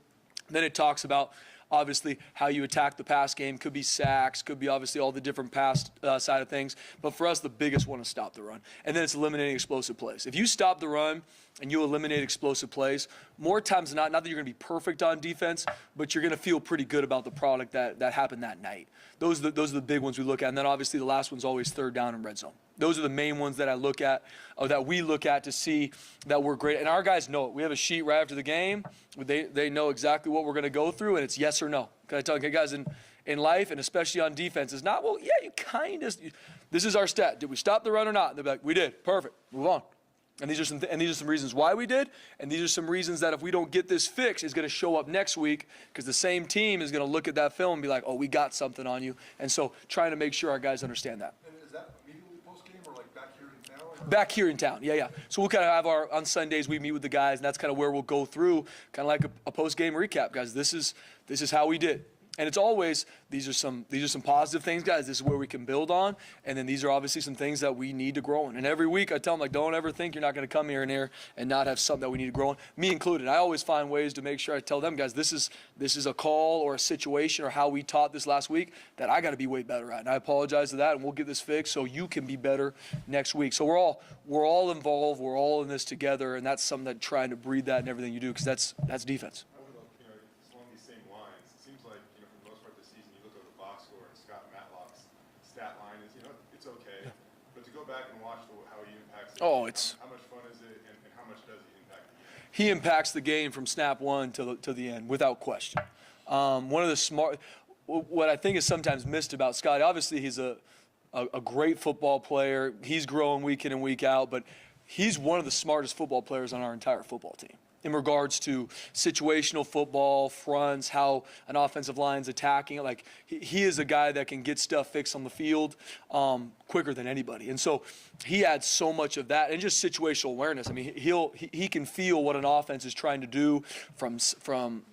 Then it talks about, obviously, how you attack the pass game. Could be sacks, could be obviously all the different pass side of things. But for us, the biggest one is stop the run. And then it's eliminating explosive plays. If you stop the run and you eliminate explosive plays, more times than not that you're going to be perfect on defense, but you're going to feel pretty good about the product that happened that night. Those are the big ones we look at. And then obviously the last one's always third down and red zone. Those are the main ones that I look at, or that we look at to see that we're great. And our guys know it. We have a sheet right after the game. They know exactly what we're going to go through, and it's yes or no. Can I tell you guys, in life, and especially on defense, it's not, well, yeah, you kind of, this is our stat. Did we stop the run or not? And they're like, we did. Perfect. Move on. And these are some reasons why we did, and these are some reasons that if we don't get this fixed, it's going to show up next week, because the same team is going to look at that film and be like, oh, we got something on you. And so trying to make sure our guys understand that. And is that immediately post-game or like back here in town? Or? Back here in town, yeah. So we'll kind of have on Sundays, we meet with the guys, and that's kind of where we'll go through kind of like a post-game recap. Guys, this is how we did. And it's always, these are some positive things, guys. This is where we can build on. And then these are obviously some things that we need to grow in. And every week I tell them, like, don't ever think you're not going to come here and not have something that we need to grow in. Me included. I always find ways to make sure I tell them, guys, this is a call or a situation or how we taught this last week that I got to be way better at. And I apologize to that, and we'll get this fixed so you can be better next week. So we're all involved. We're all in this together, and that's something that trying to breed that in everything you do, because that's defense. Along these same lines, it seems like, for the most part this season, you look at the box score and Scott Matlock's stat line is, it's okay. Yeah. But to go back and watch how he impacts the game, how much fun is it, and how much does he impact the game? He impacts the game from snap one to the end, without question. One of the what I think is sometimes missed about Scott, obviously he's a great football player. He's growing week in and week out, but he's one of the smartest football players on our entire football team in regards to situational football, fronts, how an offensive line's attacking. Like, he is a guy that can get stuff fixed on the field quicker than anybody. And so he adds so much of that, and just situational awareness. I mean, he can feel what an offense is trying to do from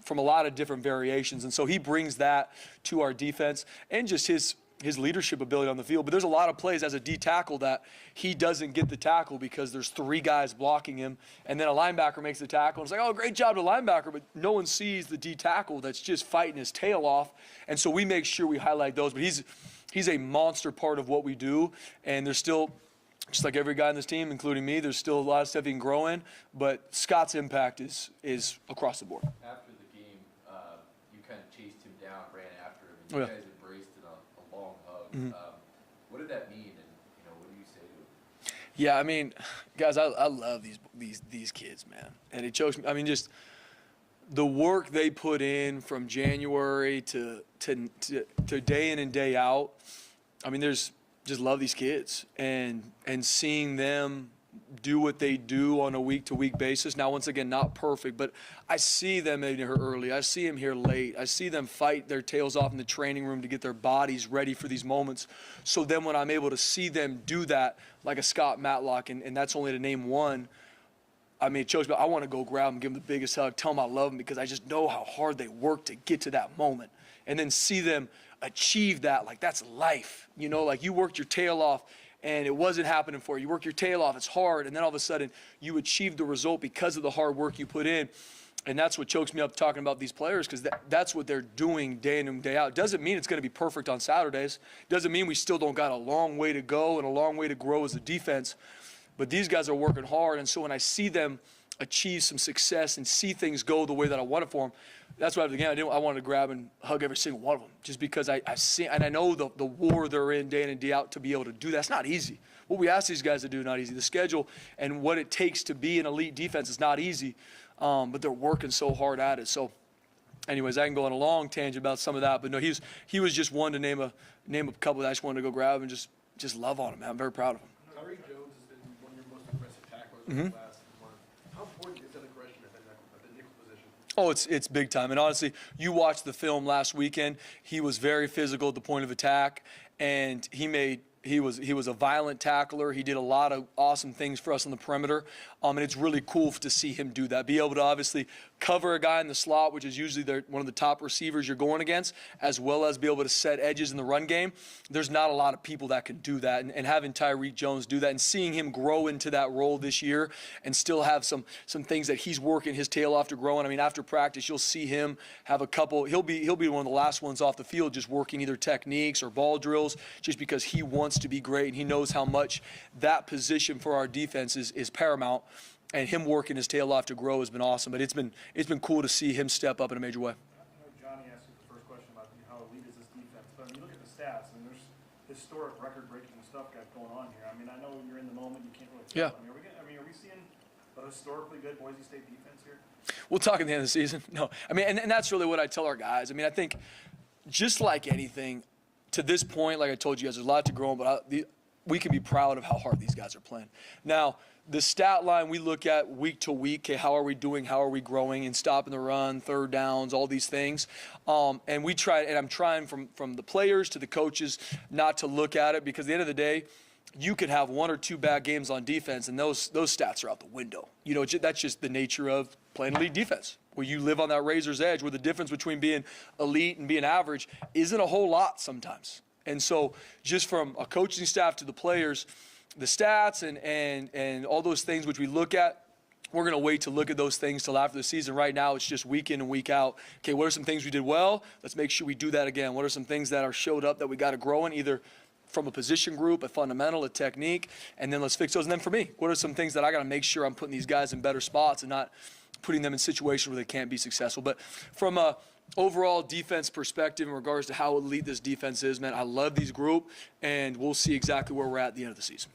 a lot of different variations. And so he brings that to our defense, and just his leadership ability on the field. But there's a lot of plays as a D tackle that he doesn't get the tackle because there's three guys blocking him, and then a linebacker makes the tackle, and it's like, oh, great job to the linebacker, but no one sees the D tackle that's just fighting his tail off. And so we make sure we highlight those. But he's a monster part of what we do, and there's still, just like every guy on this team, including me, there's still a lot of stuff he can grow in, but Scott's impact is across the board. After the game, you kind of chased him down, ran after him, and you guys embraced in a long hug. Mm-hmm. What did that mean, and what do you say to him? Yeah, I mean, guys, I love these kids, man, and it chokes me. I mean, just the work they put in from January to day in and day out. I mean, just love these kids, and seeing them do what they do on a week-to-week basis. Now, once again, not perfect, but I see them in here early. I see them here late. I see them fight their tails off in the training room to get their bodies ready for these moments. So then when I'm able to see them do that, like a Scott Matlock, and that's only to name one, I mean, it shows me I want to go grab them, give them the biggest hug, tell them I love them, because I just know how hard they work to get to that moment. And then see them achieve that, like that's life. Like you worked your tail off, and it wasn't happening for you. You work your tail off, it's hard, and then all of a sudden you achieve the result because of the hard work you put in. And that's what chokes me up talking about these players, because that's what they're doing day in and day out. Doesn't mean it's going to be perfect on Saturdays. Doesn't mean we still don't got a long way to go and a long way to grow as a defense. But these guys are working hard, and so when I see them achieve some success and see things go the way that I want it for them, that's why after the game I wanted to grab and hug every single one of them, just because I see and I know the war they're in day in and day out to be able to do that. It's not easy. What we ask these guys to do, not easy. The schedule and what it takes to be an elite defense is not easy, but they're working so hard at it. So, anyways, I can go on a long tangent about some of that, but no, he was just one to name a couple that I just wanted to go grab and just love on him. Man. I'm very proud of him. Tyreek Jones has been one of your most impressive tacklers over the last month. How important is that aggression at the nickel position? Oh, it's big time. And honestly, you watched the film last weekend. He was very physical at the point of attack, and he was a violent tackler. He did a lot of awesome things for us on the perimeter, and it's really cool to see him do that. Be able to obviously cover a guy in the slot, which is usually one of the top receivers you're going against, as well as be able to set edges in the run game. There's not a lot of people that can do that, and having Tyreek Jones do that and seeing him grow into that role this year and still have some things that he's working his tail off to grow. And I mean, after practice, you'll see him have a couple. He'll be one of the last ones off the field, just working either techniques or ball drills, just because he wants to be great and he knows how much that position for our defense is paramount. And him working his tail off to grow has been awesome. But it's been cool to see him step up in a major way. I know Johnny asked you the first question about how elite is this defense, but when you look at the stats, and there's historic record-breaking stuff going on here. I mean, I know you're in the moment, you can't really tell. Yeah. I mean, are we seeing a historically good Boise State defense here? We'll talk at the end of the season. No, I mean, and that's really what I tell our guys. I mean, I think just like anything, to this point, like I told you guys, there's a lot to grow on, but we can be proud of how hard these guys are playing. Now, the stat line we look at week to week, okay, how are we doing, how are we growing, and stopping the run, third downs, all these things. And we try, and I'm trying from the players to the coaches not to look at it, because at the end of the day, you could have one or two bad games on defense, and those stats are out the window. You know, that's just the nature of playing elite defense, where you live on that razor's edge, where the difference between being elite and being average isn't a whole lot sometimes. And so just from a coaching staff to the players, the stats and all those things which we look at, we're going to wait to look at those things till after the season. Right now, it's just week in and week out. Okay, what are some things we did well? Let's make sure we do that again. What are some things that are showed up that we got to grow in, either from a position group, a fundamental, a technique, and then let's fix those. And then for me, what are some things that I got to make sure I'm putting these guys in better spots and not putting them in situations where they can't be successful. But from a overall defense perspective in regards to how elite this defense is, man, I love these group, and we'll see exactly where we're at the end of the season.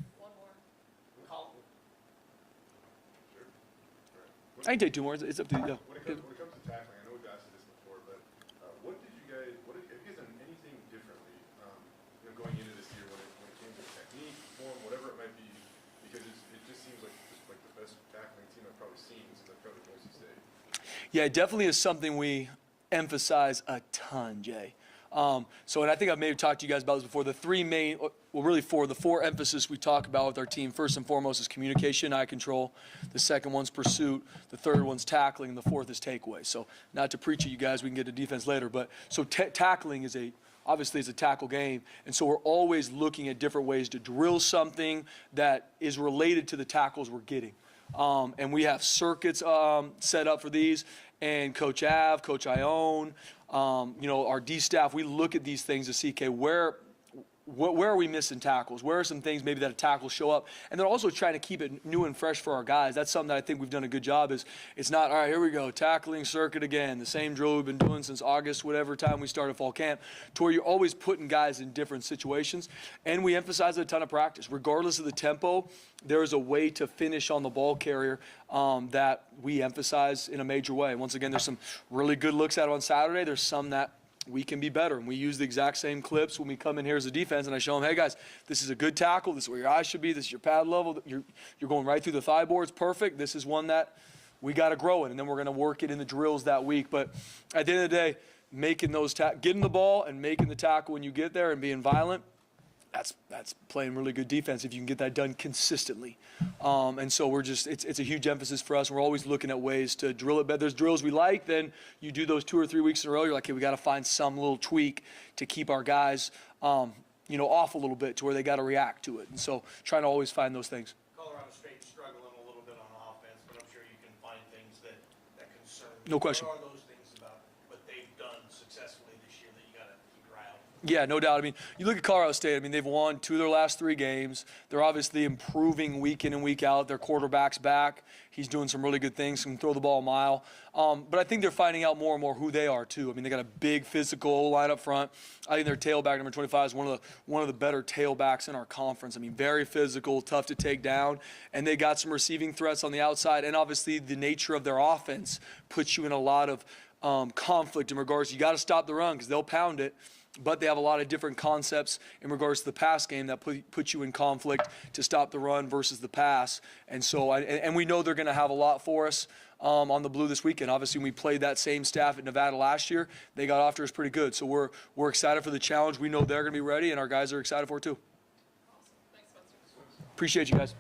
I can take two more. It's up to you. When it comes to tackling, I know we've asked you this before, but what have you guys done anything differently, going into this year when it came to technique, form, whatever it might be? Because it just seems like the best tackling team I've probably seen since I've covered Boise State. Yeah, it definitely is something we emphasize a ton, Jay. And I think I've maybe talked to you guys about this before. The four emphasis we talk about with our team, first and foremost, is communication, eye control. The second one's pursuit. The third one's tackling. And the fourth is takeaway. So not to preach at you guys, we can get to defense later. But so tackling is obviously it's a tackle game. And so we're always looking at different ways to drill something that is related to the tackles we're getting. And we have circuits set up for these. And Coach Av, Coach Ione, our D staff, we look at these things to see, okay, where are we missing tackles? Where are some things maybe that a tackle show up? And then also trying to keep it new and fresh for our guys. That's something that I think we've done a good job is it's not, all right, here we go, tackling circuit again, the same drill we've been doing since August, whatever time we started fall camp, to where you're always putting guys in different situations. And we emphasize a ton of practice. Regardless of the tempo, there is a way to finish on the ball carrier that we emphasize in a major way. Once again, there's some really good looks at it on Saturday. There's some that we can be better. And we use the exact same clips when we come in here as a defense, and I show them, hey, guys, this is a good tackle. This is where your eyes should be. This is your pad level. You're going right through the thigh boards. Perfect. This is one that we got to grow in, and then we're going to work it in the drills that week. But at the end of the day, making those getting the ball and making the tackle when you get there and being violent, that's playing really good defense if you can get that done consistently. And so it's a huge emphasis for us. We're always looking at ways to drill it better. There's drills we like, then you do those 2 or 3 weeks in a row, you're like, hey, we got to find some little tweak to keep our guys, off a little bit to where they got to react to it. And so trying to always find those things. Colorado State struggling a little bit on offense, but I'm sure you can find things that concern you. No question. What are those things about what they've done successfully this year that you got to keep your eye out Yeah, no doubt. I mean, you look at Colorado State. I mean, they've won 2 of their last 3 games. They're obviously improving week in and week out. Their quarterback's back. He's doing some really good things. Can throw the ball a mile. But I think they're finding out more and more who they are too. I mean, they got a big physical line up front. I think their tailback number 25 is one of the better tailbacks in our conference. I mean, very physical, tough to take down, and they got some receiving threats on the outside. And obviously, the nature of their offense puts you in a lot of conflict in regards. You got to stop the run because they'll pound it. But they have a lot of different concepts in regards to the pass game that put you in conflict to stop the run versus the pass. And so, and we know they're going to have a lot for us on the Blue this weekend. Obviously, when we played that same staff at Nevada last year, they got off to us pretty good. So we're excited for the challenge. We know they're going to be ready, and our guys are excited for it too. Awesome. Thanks, Spencer. Appreciate you guys.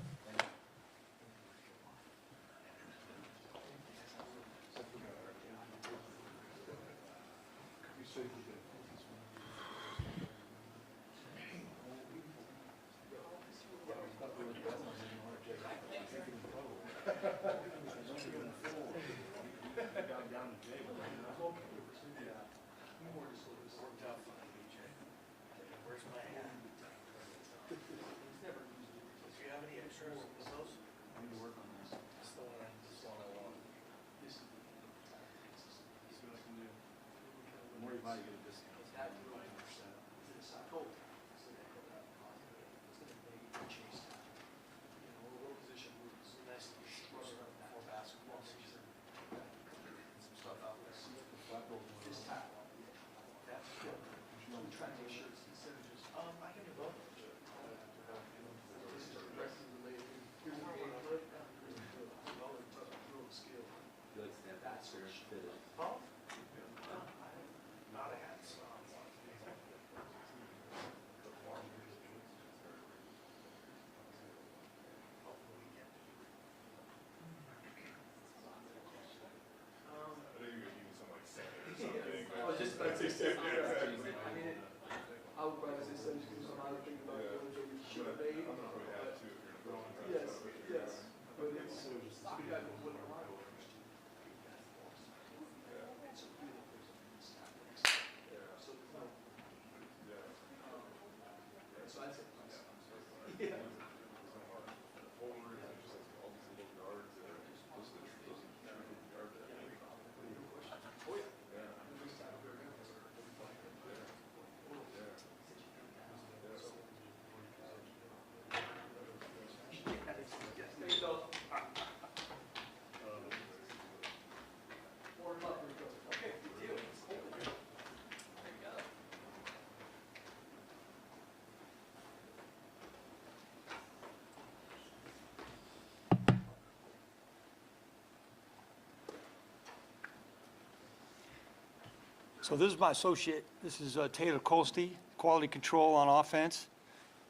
So this is my associate. This is Taylor Colsty, quality control on offense.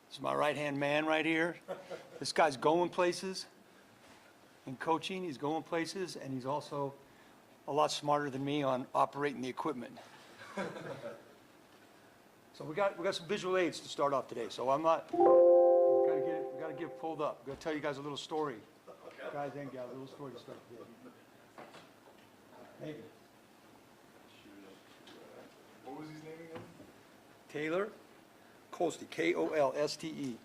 This is my right-hand man right here. This guy's going places in coaching. He's going places, and he's also a lot smarter than me on operating the equipment. So we got some visual aids to start off today. So I'm not. We got to get it pulled up. I'm going to tell you guys a little story, guys and gals, a little story to start today. Maybe. What was his name again? Taylor Colsty, Kolste.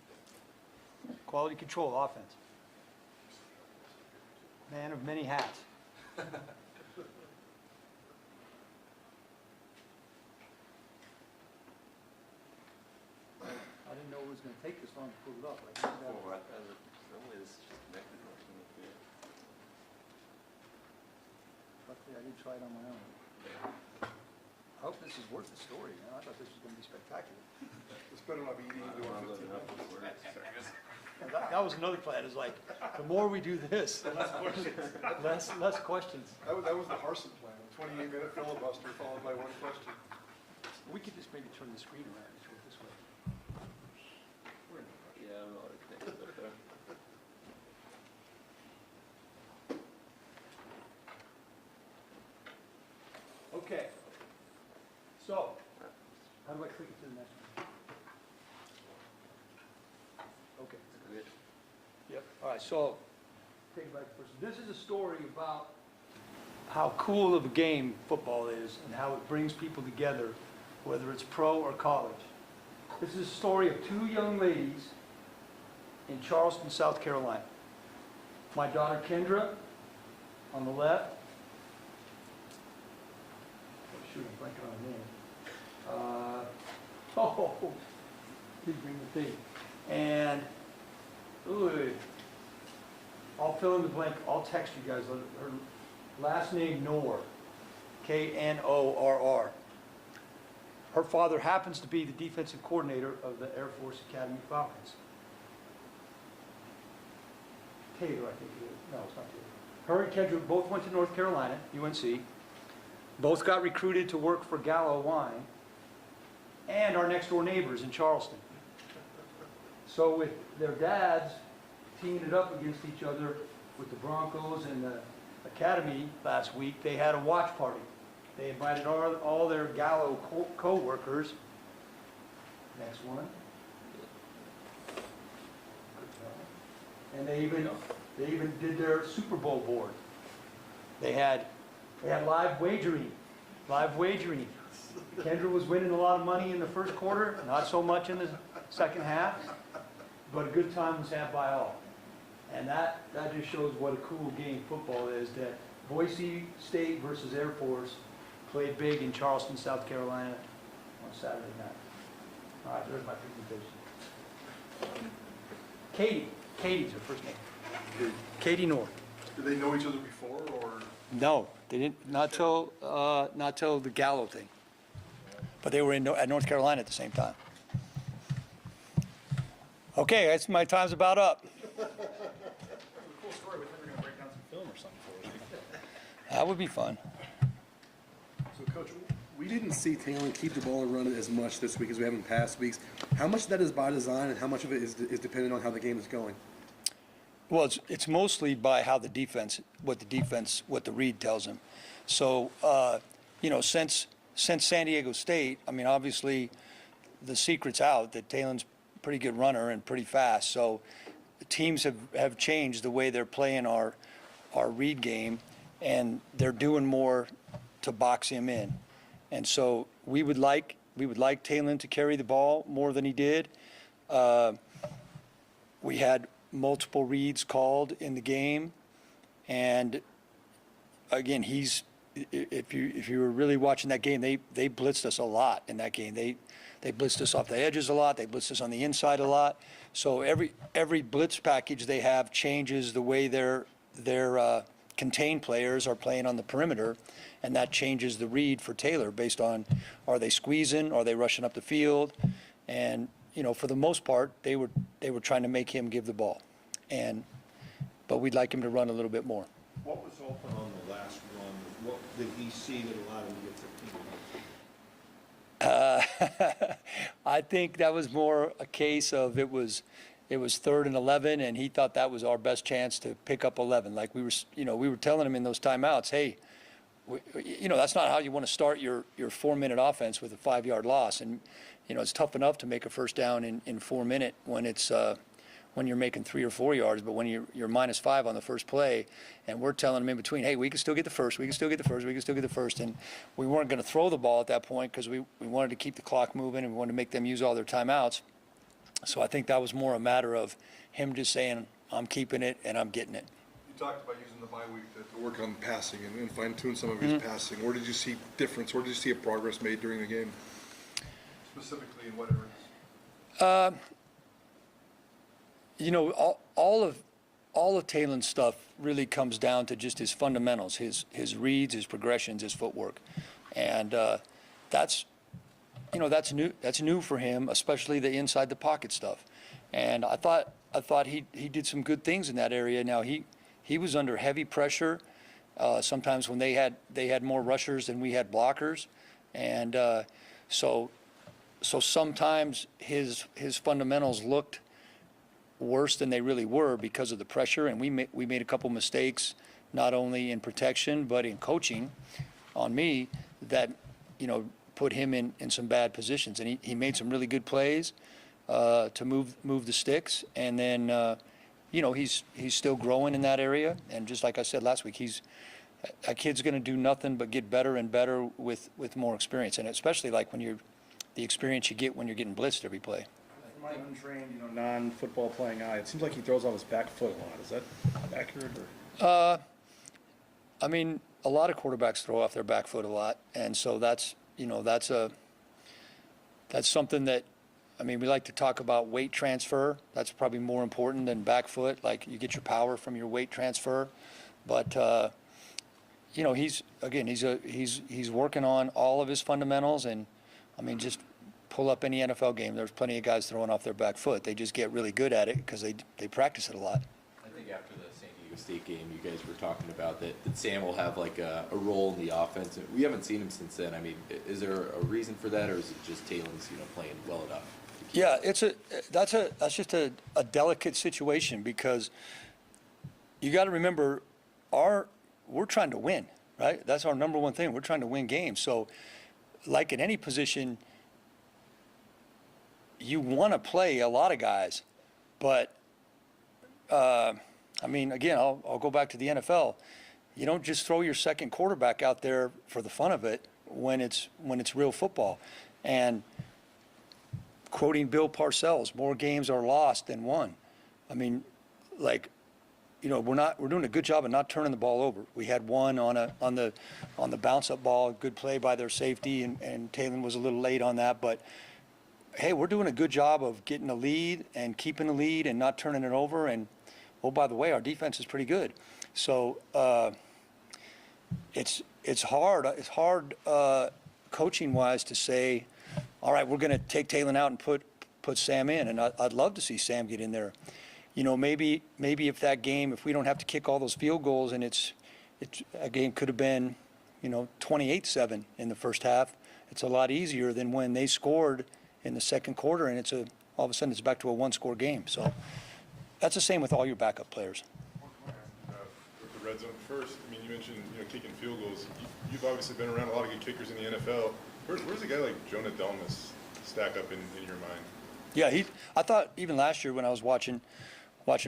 Quality control offense. Man of many hats. I didn't know it was going to take this long to pull it up. Luckily, I did try it on my own. I hope this is worth the story. You know? I thought this was going to be spectacular. It's better not be eating into our 15 minutes. That was another plan. Is like, the more we do this, less questions. That was the Harsin plan, a 28-minute filibuster followed by one question. We could just maybe turn the screen around and do it this way. Yeah, I'm not connected up there. Okay. So, how do I click it to the next one? Okay. Yep. All right. So, take it back first. This is a story about how cool of a game football is and how it brings people together whether it's pro or college. This is a story of two young ladies in Charleston, South Carolina. My daughter Kendra on the left. Oh, shoot, I'm blanking on her name. Please bring the thing. And, ooh, I'll fill in the blank. I'll text you guys. Her last name, Knorr. Knorr. Her father happens to be the defensive coordinator of the Air Force Academy Falcons. Taylor, I think it is. No, it's not Taylor. Her and Kendra both went to North Carolina, UNC. Both got recruited to work for Gallo Wine and our next door neighbors in Charleston. So with their dads teaming it up against each other with the Broncos and the Academy last week, they had a watch party. They invited all their Gallo co-workers. Next one. And they even did their Super Bowl board. They had live wagering. Kendra was winning a lot of money in the first quarter, not so much in the second half, but a good time was had by all. And that just shows what a cool game football is, that Boise State versus Air Force played big in Charleston, South Carolina on Saturday night. All right, there's my presentation. Katie's her first name. Katie Knorr. Did they know each other before, or? No, they didn't, not till the Gallo thing. But they were at North Carolina at the same time. Okay, that's my time's about up. Cool story. We think we're going to break down some film or something for us. That would be fun. So, Coach, we didn't see Taylor keep the ball and run it as much this week as we have in past weeks. How much of that is by design, and how much of it is dependent on how the game is going? Well, it's mostly by how what the read tells him. So, since San Diego State, I mean, obviously, the secret's out that Taylor's a pretty good runner and pretty fast. So, teams have changed the way they're playing our read game, and they're doing more to box him in. And so, we would like Taylor to carry the ball more than he did. We had multiple reads called in the game, and again, if you were really watching that game, they blitzed us a lot in that game. They blitzed us off the edges a lot. They blitzed us on the inside a lot. So every blitz package they have changes the way their contained players are playing on the perimeter, and that changes the read for Taylor based on, are they squeezing, are they rushing up the field, and for the most part, they were trying to make him give the ball, but we'd like him to run a little bit more. What was open on the last run? What did he see that allowed him to get 15 yards? I think that was more a case of it was 3rd and 11, and he thought that was our best chance to pick up 11. Like we were telling him in those timeouts, hey, that's not how you want to start your 4-minute offense with a 5-yard loss. And it's tough enough to make a first down in 4 minutes when you're making 3 or 4 yards, but when you're -5 on the first play, and we're telling them in between, hey, we can still get the first, and we weren't going to throw the ball at that point because we wanted to keep the clock moving and we wanted to make them use all their timeouts. So I think that was more a matter of him just saying, I'm keeping it and I'm getting it. You talked about using the bye week to work on passing and fine-tune some of his passing. Where did you see difference? Where did you see a progress made during the game? Specifically in what areas? All of Taylor's stuff really comes down to just his fundamentals, his reads, his progressions, his footwork, and that's new for him, especially the inside the pocket stuff. And I thought he did some good things in that area. Now he was under heavy pressure. Sometimes when they had more rushers than we had blockers, and so sometimes his fundamentals looked worse than they really were because of the pressure, and we made a couple mistakes, not only in protection but in coaching on me, that put him in some bad positions. And he made some really good plays to move the sticks, and then he's still growing in that area. And just like I said last week, a kid's going to do nothing but get better and better with more experience, and especially like when the experience you get when you're getting blitzed every play. From my untrained, non-football playing eye, it seems like he throws off his back foot a lot. Is that accurate? Or? I mean, a lot of quarterbacks throw off their back foot a lot, and so that's something that, I mean, we like to talk about weight transfer. That's probably more important than back foot. Like, you get your power from your weight transfer, but he's working on all of his fundamentals, and I mean, just pull up any NFL game. There's plenty of guys throwing off their back foot. They just get really good at it because they practice it a lot. I think after the San Diego State game, you guys were talking about that Sam will have like a role in the offense. We haven't seen him since then. I mean, is there a reason for that, or is it just Taylor's playing well enough? Yeah, that's just a delicate situation, because you got to remember we're trying to win, right? That's our number one thing. We're trying to win games. So, like in any position, you want to play a lot of guys, but I mean, again, I'll go back to the NFL. You don't just throw your second quarterback out there for the fun of it when it's real football. And quoting Bill Parcells, more games are lost than won. I mean, like, we're doing a good job of not turning the ball over. We had one on the bounce up ball, good play by their safety, and Taylor was a little late on that, but hey, we're doing a good job of getting a lead and keeping the lead and not turning it over. And oh, by the way, our defense is pretty good. So it's hard. It's hard coaching wise to say, all right, we're going to take Taylor out and put Sam in. And I'd love to see Sam get in there. Maybe if that game, if we don't have to kick all those field goals, and a game could have been, 28-7 in the first half. It's a lot easier than when they scored in the second quarter, and all of a sudden it's back to a one-score game. So that's the same with all your backup players. With the red zone first, I mean, you mentioned kicking field goals. You've obviously been around a lot of good kickers in the NFL. Where's a guy like Jonah Delmas stack up in your mind? Yeah, I thought even last year when I was watching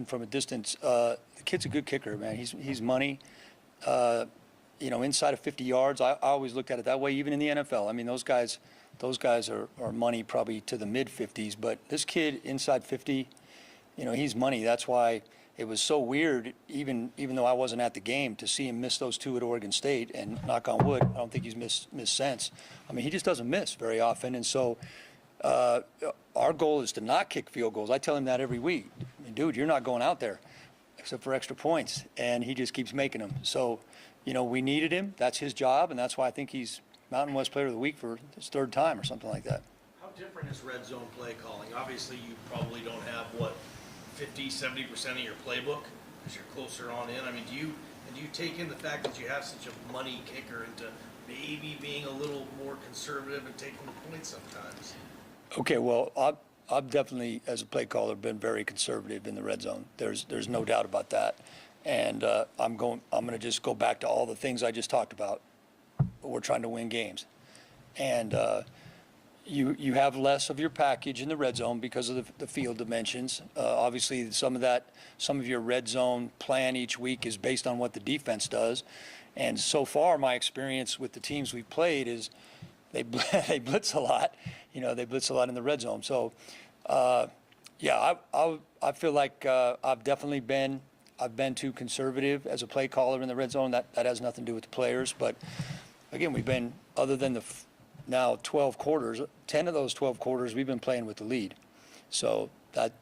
from a distance, the kid's a good kicker, man. He's money. Inside of 50 yards, I always looked at it that way, even in the NFL. I mean, those guys are money probably to the mid-50s, but this kid inside 50, he's money. That's why it was so weird, even though I wasn't at the game, to see him miss those two at Oregon State. And knock on wood, I don't think he's missed since. I mean, he just doesn't miss very often, and so our goal is to not kick field goals. I tell him that every week. I mean, dude, you're not going out there except for extra points, and he just keeps making them. So, we needed him. That's his job, and that's why I think he's Mountain West Player of the Week for his third time or something like that. How different is red zone play calling? Obviously, you probably don't have, 50-70% of your playbook because you're closer on in. I mean, do you take in the fact that you have such a money kicker into maybe being a little more conservative and taking the points sometimes? Okay, well, I've definitely, as a play caller, been very conservative in the red zone. There's no doubt about that. And I'm going to just go back to all the things I just talked about. We're trying to win games, and you have less of your package in the red zone because of the field dimensions. Obviously, some of your red zone plan each week is based on what the defense does. And so far, my experience with the teams we've played is they blitz a lot. They blitz a lot in the red zone. So, yeah, I feel like I've been too conservative as a play caller in the red zone. That has nothing to do with the players. But, again, we've been, other than the now 12 quarters, 10 of those 12 quarters, we've been playing with the lead. So that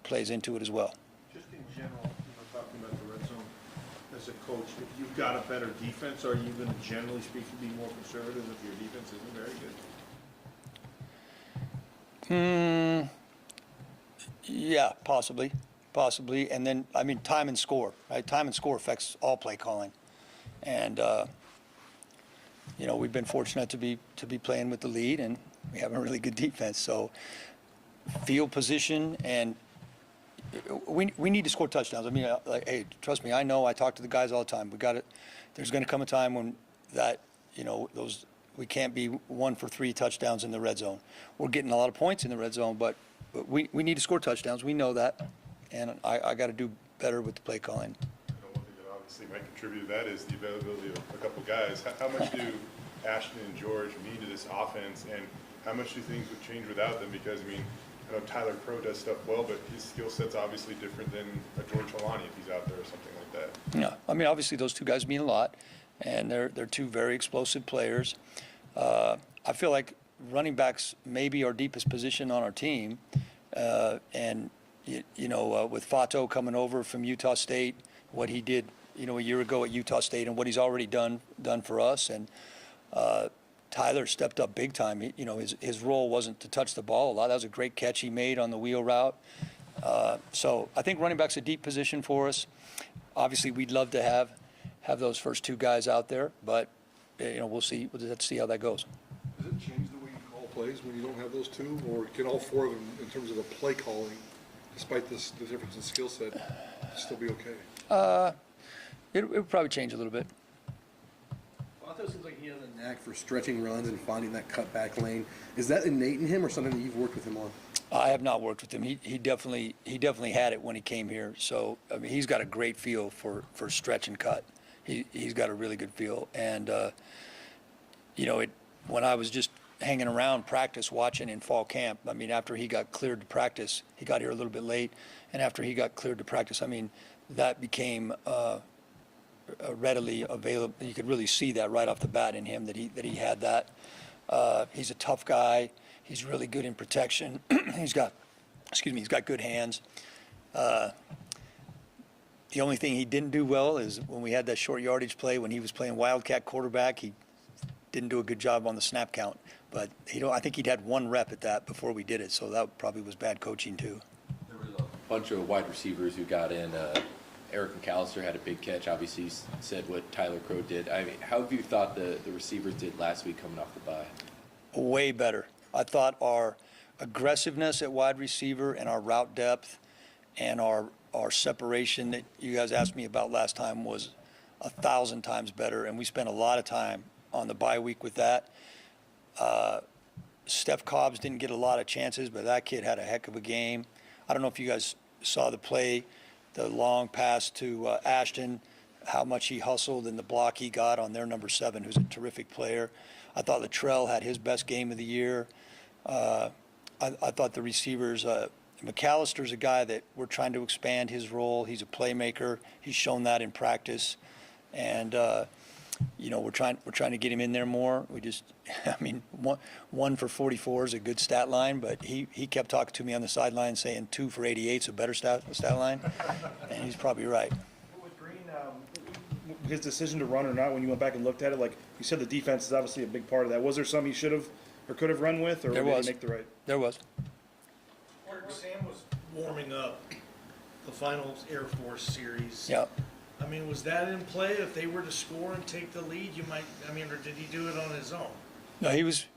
plays into it as well. Just in general, talking about the red zone, as a coach, if you've got a better defense, are you going to, generally speaking, be more conservative if your defense isn't very good? Yeah, possibly. And then, I mean, time and score, right? Time and score affects all play calling. And, we've been fortunate to be playing with the lead, and we have a really good defense. So field position, and we need to score touchdowns. I mean, hey, trust me, I know. I talk to the guys all the time. There's going to come a time when that, we can't be 1 for 3 touchdowns in the red zone. We're getting a lot of points in the red zone, but we need to score touchdowns. We know that, and I got to do better with the play calling. One thing that obviously might contribute to that is the availability of a couple guys. How much do Ashton and George mean to this offense? And how much do things would change without them? Because, I mean, I know Tyler Crow does stuff well, but his skill set's obviously different than a George Holani if he's out there or something like that. Yeah, I mean, obviously those two guys mean a lot, and they're two very explosive players. I feel like running backs may be our deepest position on our team, and with Fato coming over from Utah State, what he did, a year ago at Utah State, and what he's already done for us, and Tyler stepped up big time. His role wasn't to touch the ball a lot. That was a great catch he made on the wheel route. So I think running back's a deep position for us. Obviously, we'd love to have those first two guys out there, but we'll see. We'll have to see how that goes. Does it change the way you call plays when you don't have those two, or can all four of them, in terms of the play calling, despite the difference in skill set, still be okay? It would probably change a little bit. Fato seems like he has a knack for stretching runs and finding that cutback lane. Is that innate in him, or something that you've worked with him on? I have not worked with him. He definitely had it when he came here. So I mean, he's got a great feel for stretch and cut. He's got a really good feel. And when I was just hanging around practice, watching in fall camp, I mean, after he got cleared to practice, he got here a little bit late, and after he got cleared to practice, I mean, that became readily available. You could really see that right off the bat in him that he had that. He's a tough guy. He's really good in protection. He's got good hands. The only thing he didn't do well is when we had that short yardage play when he was playing Wildcat quarterback, he didn't do a good job on the snap count. But I think he'd had one rep at that before we did it, so that probably was bad coaching too. There was a bunch of wide receivers who got in. Eric McAllister had a big catch. Obviously, he said what Tyler Crow did. I mean, how have you thought the receivers did last week coming off the bye? Way better. I thought our aggressiveness at wide receiver and our route depth and our separation that you guys asked me about last time was 1,000 times better, and we spent a lot of time on the bye week with that. Steph Cobbs didn't get a lot of chances, but that kid had a heck of a game. I don't know if you guys saw the play, the long pass to Ashton, how much he hustled and the block he got on their number 7, who's a terrific player. I thought Latrell had his best game of the year. I thought the receivers, McAllister's a guy that we're trying to expand his role. He's a playmaker. He's shown that in practice. And, we're trying to get him in there more. We just, I mean, one for 44 is a good stat line, but he kept talking to me on the sideline saying 2 for 88 is a better stat line. And he's probably right. With Green, his decision to run or not, when you went back and looked at it, like you said, the defense is obviously a big part of that. Was there some he should have or could have run with, or did he make the right? There was. Sam was warming up the finals Air Force series. Yeah. I mean, was that in play? If they were to score and take the lead, or did he do it on his own? No, he was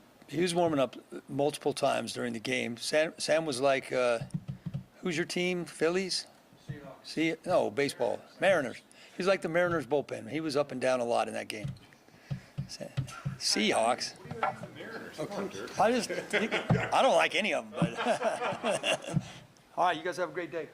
warming up multiple times during the game. Sam was like, who's your team? Phillies? Seahawks. No, baseball. Mariners. He's like the Mariners bullpen. He was up and down a lot in that game. Seahawks. I don't like any of them. But all right, you guys have a great day.